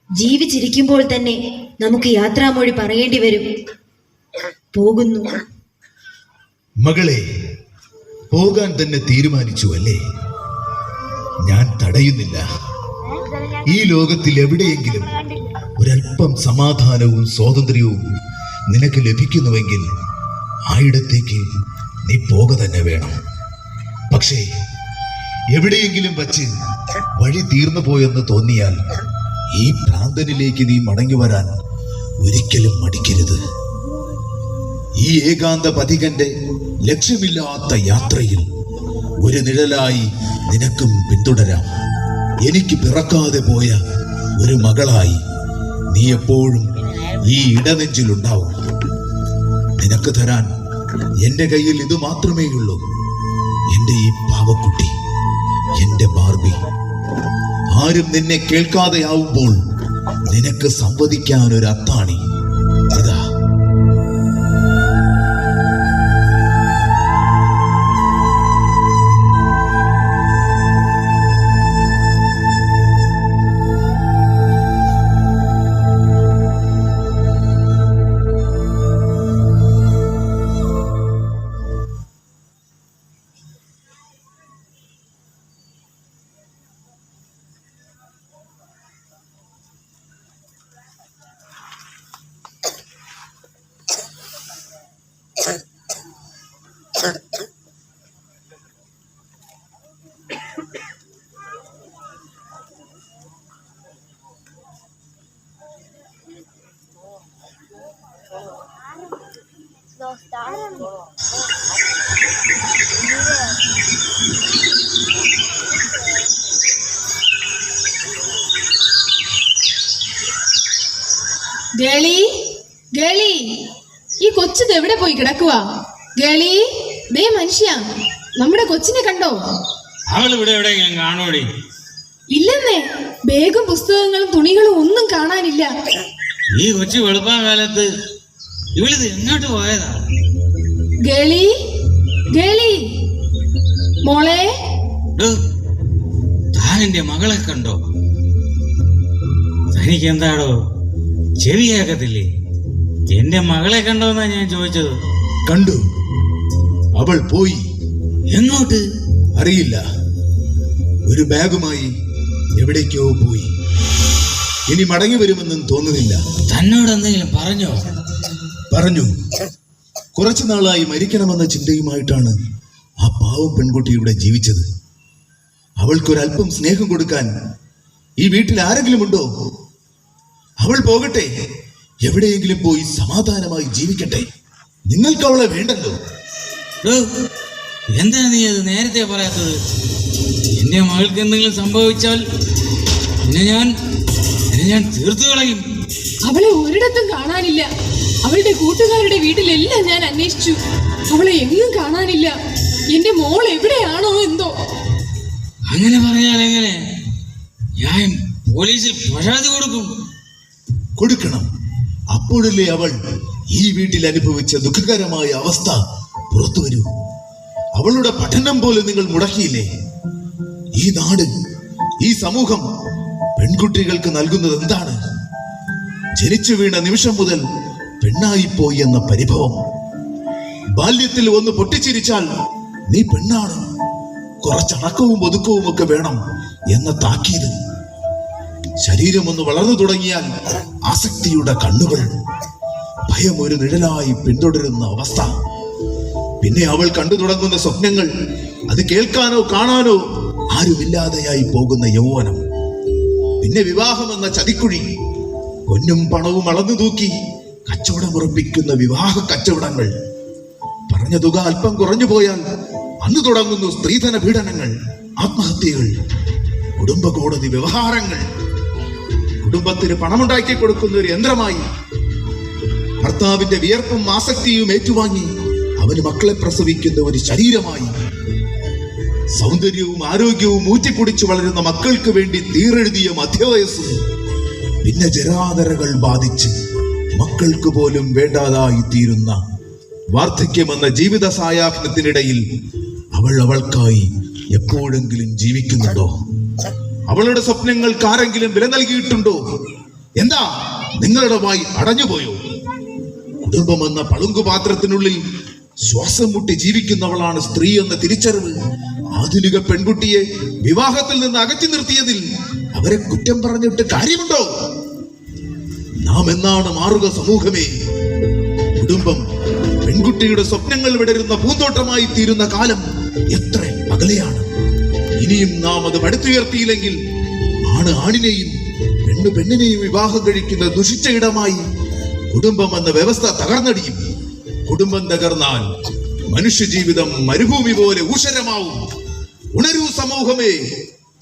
ജീവിച്ചിരിക്കുമ്പോൾ തന്നെ നമുക്ക് യാത്രാമൊഴി പറയേണ്ടി വരും. പോകുന്നു. മകളെ, പോകാൻ തന്നെ തീരുമാനിച്ചു അല്ലേ? ഞാൻ തടയുന്നില്ല. ഈ ലോകത്തിൽ എവിടെയെങ്കിലും ഒരല്പം സമാധാനവും സ്വാതന്ത്ര്യവും നിനക്ക് ലഭിക്കുന്നുവെങ്കിൽ ആയിടത്തേക്ക് നീ പോക തന്നെ വേണം. പക്ഷേ എവിടെയെങ്കിലും വച്ച് വഴി തീർന്നു പോയെന്ന് തോന്നിയാൽ ഈ ഭ്രാന്തനിലേക്ക് നീ മടങ്ങി വരാൻ ഒരിക്കലും മടിക്കരുത്. ഈ ഏകാന്ത പഥികന്റെ ലക്ഷ്യമില്ലാത്ത യാത്രയിൽ ഒരു നിഴലായി നിനക്കും പിന്തുടരാം. എനിക്ക് പിറക്കാതെ പോയ ഒരു മകളായി നീ എപ്പോഴും ഈ ഇടനെഞ്ചിലുണ്ടാവും. നിനക്ക് തരാൻ എന്റെ കയ്യിൽ ഇത് മാത്രമേയുള്ളൂ, എന്റെ ഈ പാവക്കുട്ടി, എന്റെ ബാർബി. ആരും നിന്നെ കേൾക്കാതെയാവുമ്പോൾ നിനക്ക് സംവദിക്കാൻ ഒരു അത്താണി ഇതാ. ഗേളി, ഗേളി, ഈ കൊച്ചത് എവിടെ പോയി കിടക്കുവാ? ഗേളി, ദേ മനുഷ്യ, നമ്മുടെ കൊച്ചിനെ കണ്ടോ? അവൾ ഇവിടെ എവിടെയെങ്കിലും കാണൂടി? ഇല്ലെന്നേ, ബാഗും പുസ്തകങ്ങളും തുണികളും ഒന്നും കാണാനില്ല. ഈ കൊച്ചു വെളുപ്പാൻ കാലത്ത് ഇവളിത് എങ്ങോട്ട് പോയതാ? ഗേളി, ഗേളി, മോളെ. താൻ എന്റെ മകളെ കണ്ടോ? തനിക്ക് എന്താടോ ചെവി കേൾക്കത്തില്ലേ? എന്റെ മകളെ കണ്ടോന്നാ ഞാൻ ചോദിച്ചത്. കണ്ടു, അവൾ പോയി. എങ്ങോട്ട് അറിയില്ല, ഒരു ബാഗുമായി എവിടേക്കോ പോയി. ഇനി മടങ്ങി വരുമെന്നും തോന്നുന്നില്ല. തന്നോട് എന്തെങ്കിലും പറഞ്ഞോ? പറഞ്ഞു. കുറച്ചു നാളായി മരിക്കണമെന്ന ചിന്തയുമായിട്ടാണ് ആ പാവം പെൺകുട്ടി ഇവിടെ ജീവിച്ചത്. അവൾക്കൊരല്പം സ്നേഹം കൊടുക്കാൻ ഈ വീട്ടിൽ ആരെങ്കിലും ഉണ്ടോ? അവൾ പോകട്ടെ, എവിടെയെങ്കിലും പോയി സമാധാനമായി ജീവിക്കട്ടെ. നിങ്ങൾക്ക് അവളെ വേണ്ടല്ലോ. എന്താ നീ അത് നേരത്തെ പറയാത്തത്? എന്റെ മകൾക്ക് എന്തെങ്കിലും സംഭവിച്ചാൽ ഞാൻ തീർത്തു കളയും. അവളെ ഒരിടത്തും കാണാനില്ല. അവളുടെ കൂട്ടുകാരുടെ വീട്ടിലെല്ലാം ഞാൻ അന്വേഷിച്ചു, അവളെ എങ്ങും കാണാനില്ല. എന്റെ മോൾ എവിടെയാണോ എന്തോ. അങ്ങനെ പറഞ്ഞാൽ എങ്ങനെ? ഞാൻ പോലീസിൽ പരാതി കൊടുക്കും. കൊടുക്കണം. അപ്പോഴല്ലേ അവൾ ഈ വീട്ടിൽ അനുഭവിച്ച ദുഃഖകരമായ അവസ്ഥ പുറത്തു വരൂ. അവളുടെ പഠനം പോലും നിങ്ങൾ മുടക്കിയില്ലേ? ഈ നാട്, ഈ സമൂഹം പെൺകുട്ടികൾക്ക് നൽകുന്നത് എന്താണ്? ജനിച്ചു വീണ നിമിഷം മുതൽ പെണ്ണായിപ്പോയി എന്ന പരിഭവം. ബാല്യത്തിൽ ഒന്ന് പൊട്ടിച്ചിരിച്ചാൽ നീ പെണ്ണാണ്, കുറച്ചടക്കവും ഒതുക്കവും ഒക്കെ വേണം എന്ന താക്കീത്. ശരീരം ഒന്ന് വളർന്നു തുടങ്ങിയാൽ ആസക്തിയുടെ കണ്ണുകൾ, ഭയം ഒരു നിഴലായി പിന്തുടരുന്ന അവസ്ഥ. പിന്നെ അവൾ കണ്ടു തുടങ്ങുന്ന സ്വപ്നങ്ങൾ, അത് കേൾക്കാനോ കാണാനോ ആരുമില്ലാതെയായി പോകുന്ന യൗവനം. പിന്നെ വിവാഹം എന്ന ചതിക്കുഴി, പൊന്നും പണവും അളന്നു തൂക്കി കച്ചവടമുറപ്പിക്കുന്ന വിവാഹ കച്ചവടങ്ങൾ. പറഞ്ഞ തുക അല്പം കുറഞ്ഞു പോയാൽ അന്ന് തുടങ്ങുന്നു സ്ത്രീധന പീഡനങ്ങൾ, ആത്മഹത്യകൾ, കുടുംബ കോടതി വ്യവഹാരങ്ങൾ. കുടുംബത്തിന് പണമുണ്ടാക്കി കൊടുക്കുന്ന ഒരു യന്ത്രമായി, ഭർത്താവിന്റെ വിയർപ്പും ആസക്തിയും ഏറ്റുവാങ്ങി അവന് മക്കളെ പ്രസവിക്കുന്ന ഒരു ശരീരമായി, സൗന്ദര്യവും ആരോഗ്യവും ഊറ്റിക്കുടിച്ചു വളരുന്ന മക്കൾക്ക് വേണ്ടി തീരെഴുതിയ മധ്യവയസ്സും, പിന്നെ ജരാതരകൾ ബാധിച്ച് മക്കൾക്ക് പോലും വേണ്ടാതായി തീരുന്ന വാർദ്ധക്യമെന്ന ജീവിത സായാഹ്നത്തിനിടയിൽ അവൾക്കായി എപ്പോഴെങ്കിലും ജീവിക്കുന്നുണ്ടോ? അവളുടെ സ്വപ്നങ്ങൾക്ക് ആരെങ്കിലും വില നൽകിയിട്ടുണ്ടോ? എന്താ നിങ്ങളുടെ വായി അടഞ്ഞുപോയോ? കുടുംബമെന്ന പളുങ്കുപാത്രത്തിനുള്ളിൽ ശ്വാസം മുട്ടി ജീവിക്കുന്നവളാണ് സ്ത്രീ എന്ന തിരിച്ചറിവ് ആധുനിക പെൺകുട്ടിയെ വിവാഹത്തിൽ നിന്ന് അകറ്റി നിർത്തിയതിൽ അവരെ കുറ്റം പറഞ്ഞിട്ട് കാര്യമുണ്ടോ? നാം എന്നാണ് മാറുക സമൂഹമേ? കുടുംബം പെൺകുട്ടിയുടെ സ്വപ്നങ്ങൾ വിടരുന്ന പൂന്തോട്ടമായി തീരുന്ന കാലം എത്ര അകലെയാണ്. ഇനിയും നാം അത് പടുത്തുയർത്തിയില്ലെങ്കിൽ ആണ് ആണിനെയും പെണ്ണ് പെണ്ണിനെയും വിവാഹം കഴിക്കുന്ന ദുഷിച്ച ഇടമായി കുടുംബം എന്ന വ്യവസ്ഥ തകർന്നടിയും. കുടുംബം തകർന്നാൽ മനുഷ്യജീവിതം മരുഭൂമി പോലെ ഊഷരമാവും. ഉണരൂ സമൂഹമേ,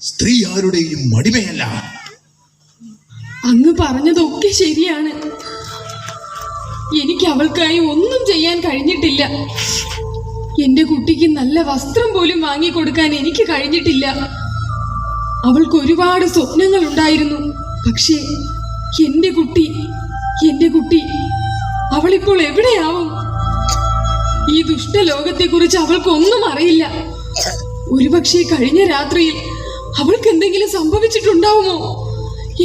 സ്ത്രീ ആരുടെയും അടിമയല്ല. അങ്ങ് പറഞ്ഞതൊക്കെ ശരിയാണ്. എനിക്ക് അവൾക്കായി ഒന്നും ചെയ്യാൻ കഴിഞ്ഞിട്ടില്ല. എന്റെ കുട്ടിക്ക് നല്ല വസ്ത്രം പോലും വാങ്ങിക്കൊടുക്കാൻ എനിക്ക് കഴിഞ്ഞിട്ടില്ല. അവൾക്ക് ഒരുപാട് സ്വപ്നങ്ങൾ ഉണ്ടായിരുന്നു. പക്ഷേ എന്റെ കുട്ടി അവളിപ്പോൾ എവിടെയാവും? ഈ ദുഷ്ടലോകത്തെക്കുറിച്ച് അവൾക്കൊന്നും അറിയില്ല. ഒരുപക്ഷെ കഴിഞ്ഞ രാത്രിയിൽ അവൾക്ക് എന്തെങ്കിലും സംഭവിച്ചിട്ടുണ്ടാവുമോ?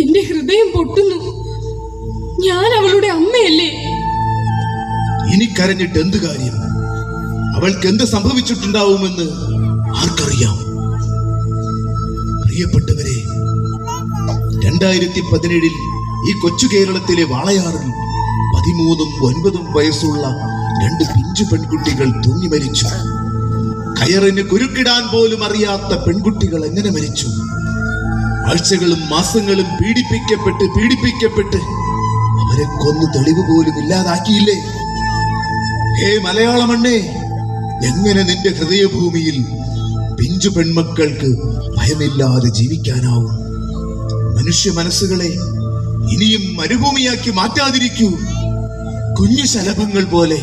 എന്റെ ഹൃദയം പൊട്ടുന്നു. ഞാൻ അവളുടെ അമ്മയല്ലേ? ഇനി കരഞ്ഞിട്ട് എന്ത് കാര്യം? അവൾക്ക് എന്ത് സംഭവിച്ചിട്ടുണ്ടാവുമെന്ന് ആർക്കറിയാം? പ്രിയപ്പെട്ടവരെ, 2017 ഈ കൊച്ചു കേരളത്തിലെ വാളയാറിൽ 13ഉം 9ഉം വയസ്സുള്ള 2 പിഞ്ചു പെൺകുട്ടികൾ തൂങ്ങി മരിച്ചു. കയറിന് കുരുക്കിടാൻ പോലും അറിയാത്ത പെൺകുട്ടികൾ എങ്ങനെ മരിച്ചു? ആഴ്ചകളും മാസങ്ങളും പീഡിപ്പിക്കപ്പെട്ട് അവരെ കൊന്നു തെളിവ് പോലും ഇല്ലാതാക്കിയില്ലേ? ഹേ മലയാള മണ്ണേ, എങ്ങനെ നിന്റെ ഹൃദയഭൂമിയിൽ പിഞ്ചു പെൺമക്കൾക്ക് ഭയമില്ലാതെ ജീവിക്കാനാവും? മനുഷ്യ മനസ്സുകളെ ഇനിയും മരുഭൂമിയാക്കി മാറ്റാതിരിക്കൂ. കുഞ്ഞു ശലഭങ്ങൾ പോലെ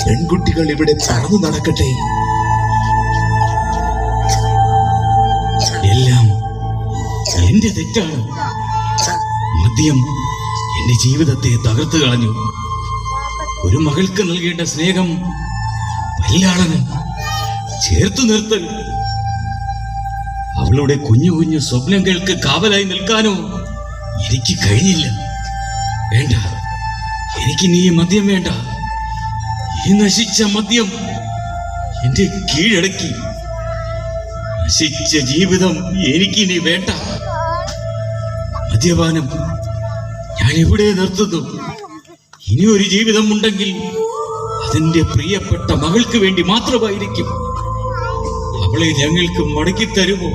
പെൺകുട്ടികൾ ഇവിടെ പറന്നു നടക്കട്ടെ. എല്ലാം എന്റെ തെറ്റാണ്. മദ്യം എന്റെ ജീവിതത്തെ തകർത്തു കളഞ്ഞു. ഒരു മകൾക്ക് നൽകേണ്ട സ്നേഹം, പരിലാളനം, ചേർത്തു നിർത്തൽ, അവളുടെ കുഞ്ഞു കുഞ്ഞു സ്വപ്നങ്ങൾക്ക് കാവലായി നിൽക്കാനോ എനിക്ക് കഴിഞ്ഞില്ല. വേണ്ട, എനിക്ക് നീ മദ്യം വേണ്ട. ഈ നശിച്ച മദ്യം എന്റെ കീഴടക്കി. നശിച്ച ജീവിതം എനിക്കിനി വേണ്ട. മദ്യപാനം ഞാൻ എവിടെ നിർത്തുന്നു? ഇനി ഒരു ജീവിതം ഉണ്ടെങ്കിൽ അതിന്റെ പ്രിയപ്പെട്ട മകൾക്ക് വേണ്ടി മാത്രമായിരിക്കും. അവളെ ഞങ്ങൾക്ക് മടക്കി തരുമോ?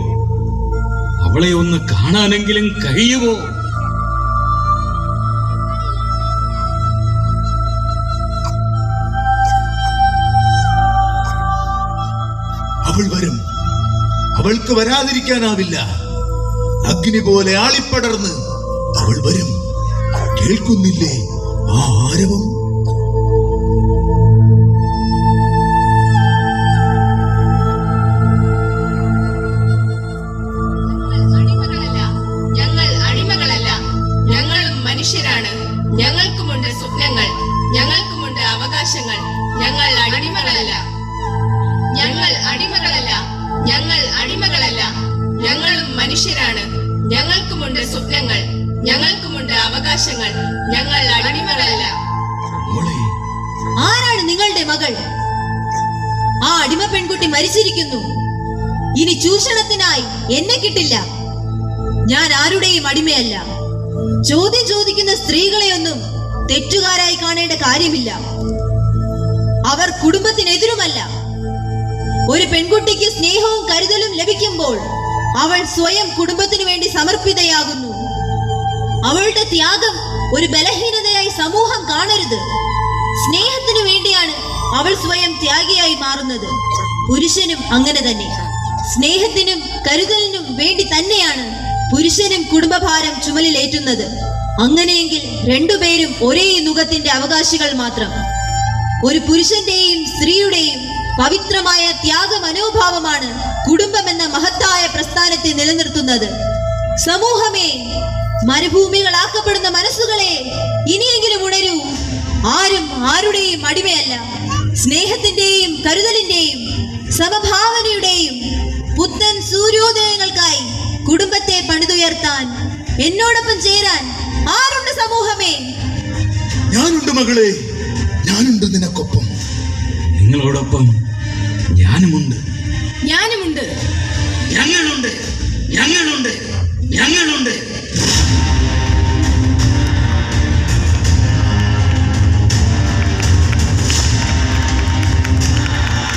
അവളെ ഒന്ന് കാണാനെങ്കിലും കഴിയുമോ? അവൾ വരും. അവൾക്ക് വരാതിരിക്കാനാവില്ല. അഗ്നി പോലെ ആളിപ്പടർന്ന് അവൾ വരും. കേൾക്കുന്നില്ലേ ആ ആരവം? ഞങ്ങൾ അടിമകളല്ല, ഞങ്ങളും മനുഷ്യരാണ്. ഞങ്ങൾക്കുമുണ്ട് സ്വപ്നങ്ങൾ, ഞങ്ങൾക്കുമുണ്ട് അവകാശങ്ങൾ. ഞങ്ങൾ അടിമകളല്ല, ഞങ്ങൾ അടിമകളല്ല, ഞങ്ങൾ അടിമകളല്ല, ഞങ്ങളും മനുഷ്യരാണ്. ഞങ്ങൾക്കുമുണ്ട് സ്വപ്നങ്ങൾ, ഞങ്ങൾക്കുമുണ്ട് അവകാശങ്ങൾ. ഞങ്ങൾ അടിമകളല്ല. ആരാണ് നിങ്ങളുടെ മകൾ? ആ അടിമ പെൺകുട്ടി മരിച്ചിരിക്കുന്നു. ഇനി ചൂഷണത്തിനായി എന്നെ കിട്ടില്ല. ഞാൻ ആരുടെയും അടിമയല്ല. ചോദ്യം ചോദിക്കുന്ന സ്ത്രീകളെയൊന്നും തെറ്റുകാരായി കാണേണ്ട കാര്യമില്ല. അവർ കുടുംബത്തിനെതിരുമല്ല. ഒരു പെൺകുട്ടിക്ക് സ്നേഹവും കരുതലും ലഭിക്കുമ്പോൾ അവൾ സ്വയം കുടുംബത്തിനു വേണ്ടി സമർപ്പിതയാകുന്നു. അവളുടെ ത്യാഗം ഒരു ബലഹീനതയായി സമൂഹം കാണരുത്. സ്നേഹത്തിനു വേണ്ടിയാണ് അവൾ സ്വയം ത്യാഗിയായി മാറുന്നത്. പുരുഷനും അങ്ങനെ തന്നെ. സ്നേഹത്തിനും കരുതലിനും വേണ്ടി തന്നെയാണ് പുരുഷനും കുടുംബഭാരം ചുമലിലേറ്റുന്നത്. അങ്ങനെയെങ്കിൽ രണ്ടുപേരും ഒരേ നുകത്തിന്റെ അവകാശികൾ മാത്രം. ഒരു പുരുഷന്റെയും സ്ത്രീയുടെയും പവിത്രമായ ത്യാഗ മനോഭാവമാണ് കുടുംബമെന്ന മഹത്തായ പ്രസ്ഥാനത്തെ നിലനിർത്തുന്നത്. സമൂഹമേ, മരുഭൂമികളാക്കപ്പെടുന്ന മനസ്സുകളെ, ഇനിയെങ്കിലും ഉണരൂ. ആരും ആരുടെയും അടിമയല്ല. സ്നേഹത്തിന്റെയും കരുതലിന്റെയും സമഭാവനയുടെയും പുത്തൻ സൂര്യോദയങ്ങൾക്കായി കുടുംബത്തെ പണിതുയർത്താൻ എന്നോടൊപ്പം ചേരാൻ ആരുണ്ട് സമൂഹമേ? ഞാനുണ്ട് മകളെ, ഞാനുണ്ട് നിനക്കൊപ്പം. നിങ്ങളോടൊപ്പം ഞാനുമുണ്ട്. ഞാനുമുണ്ട്. ഞങ്ങളുണ്ട്.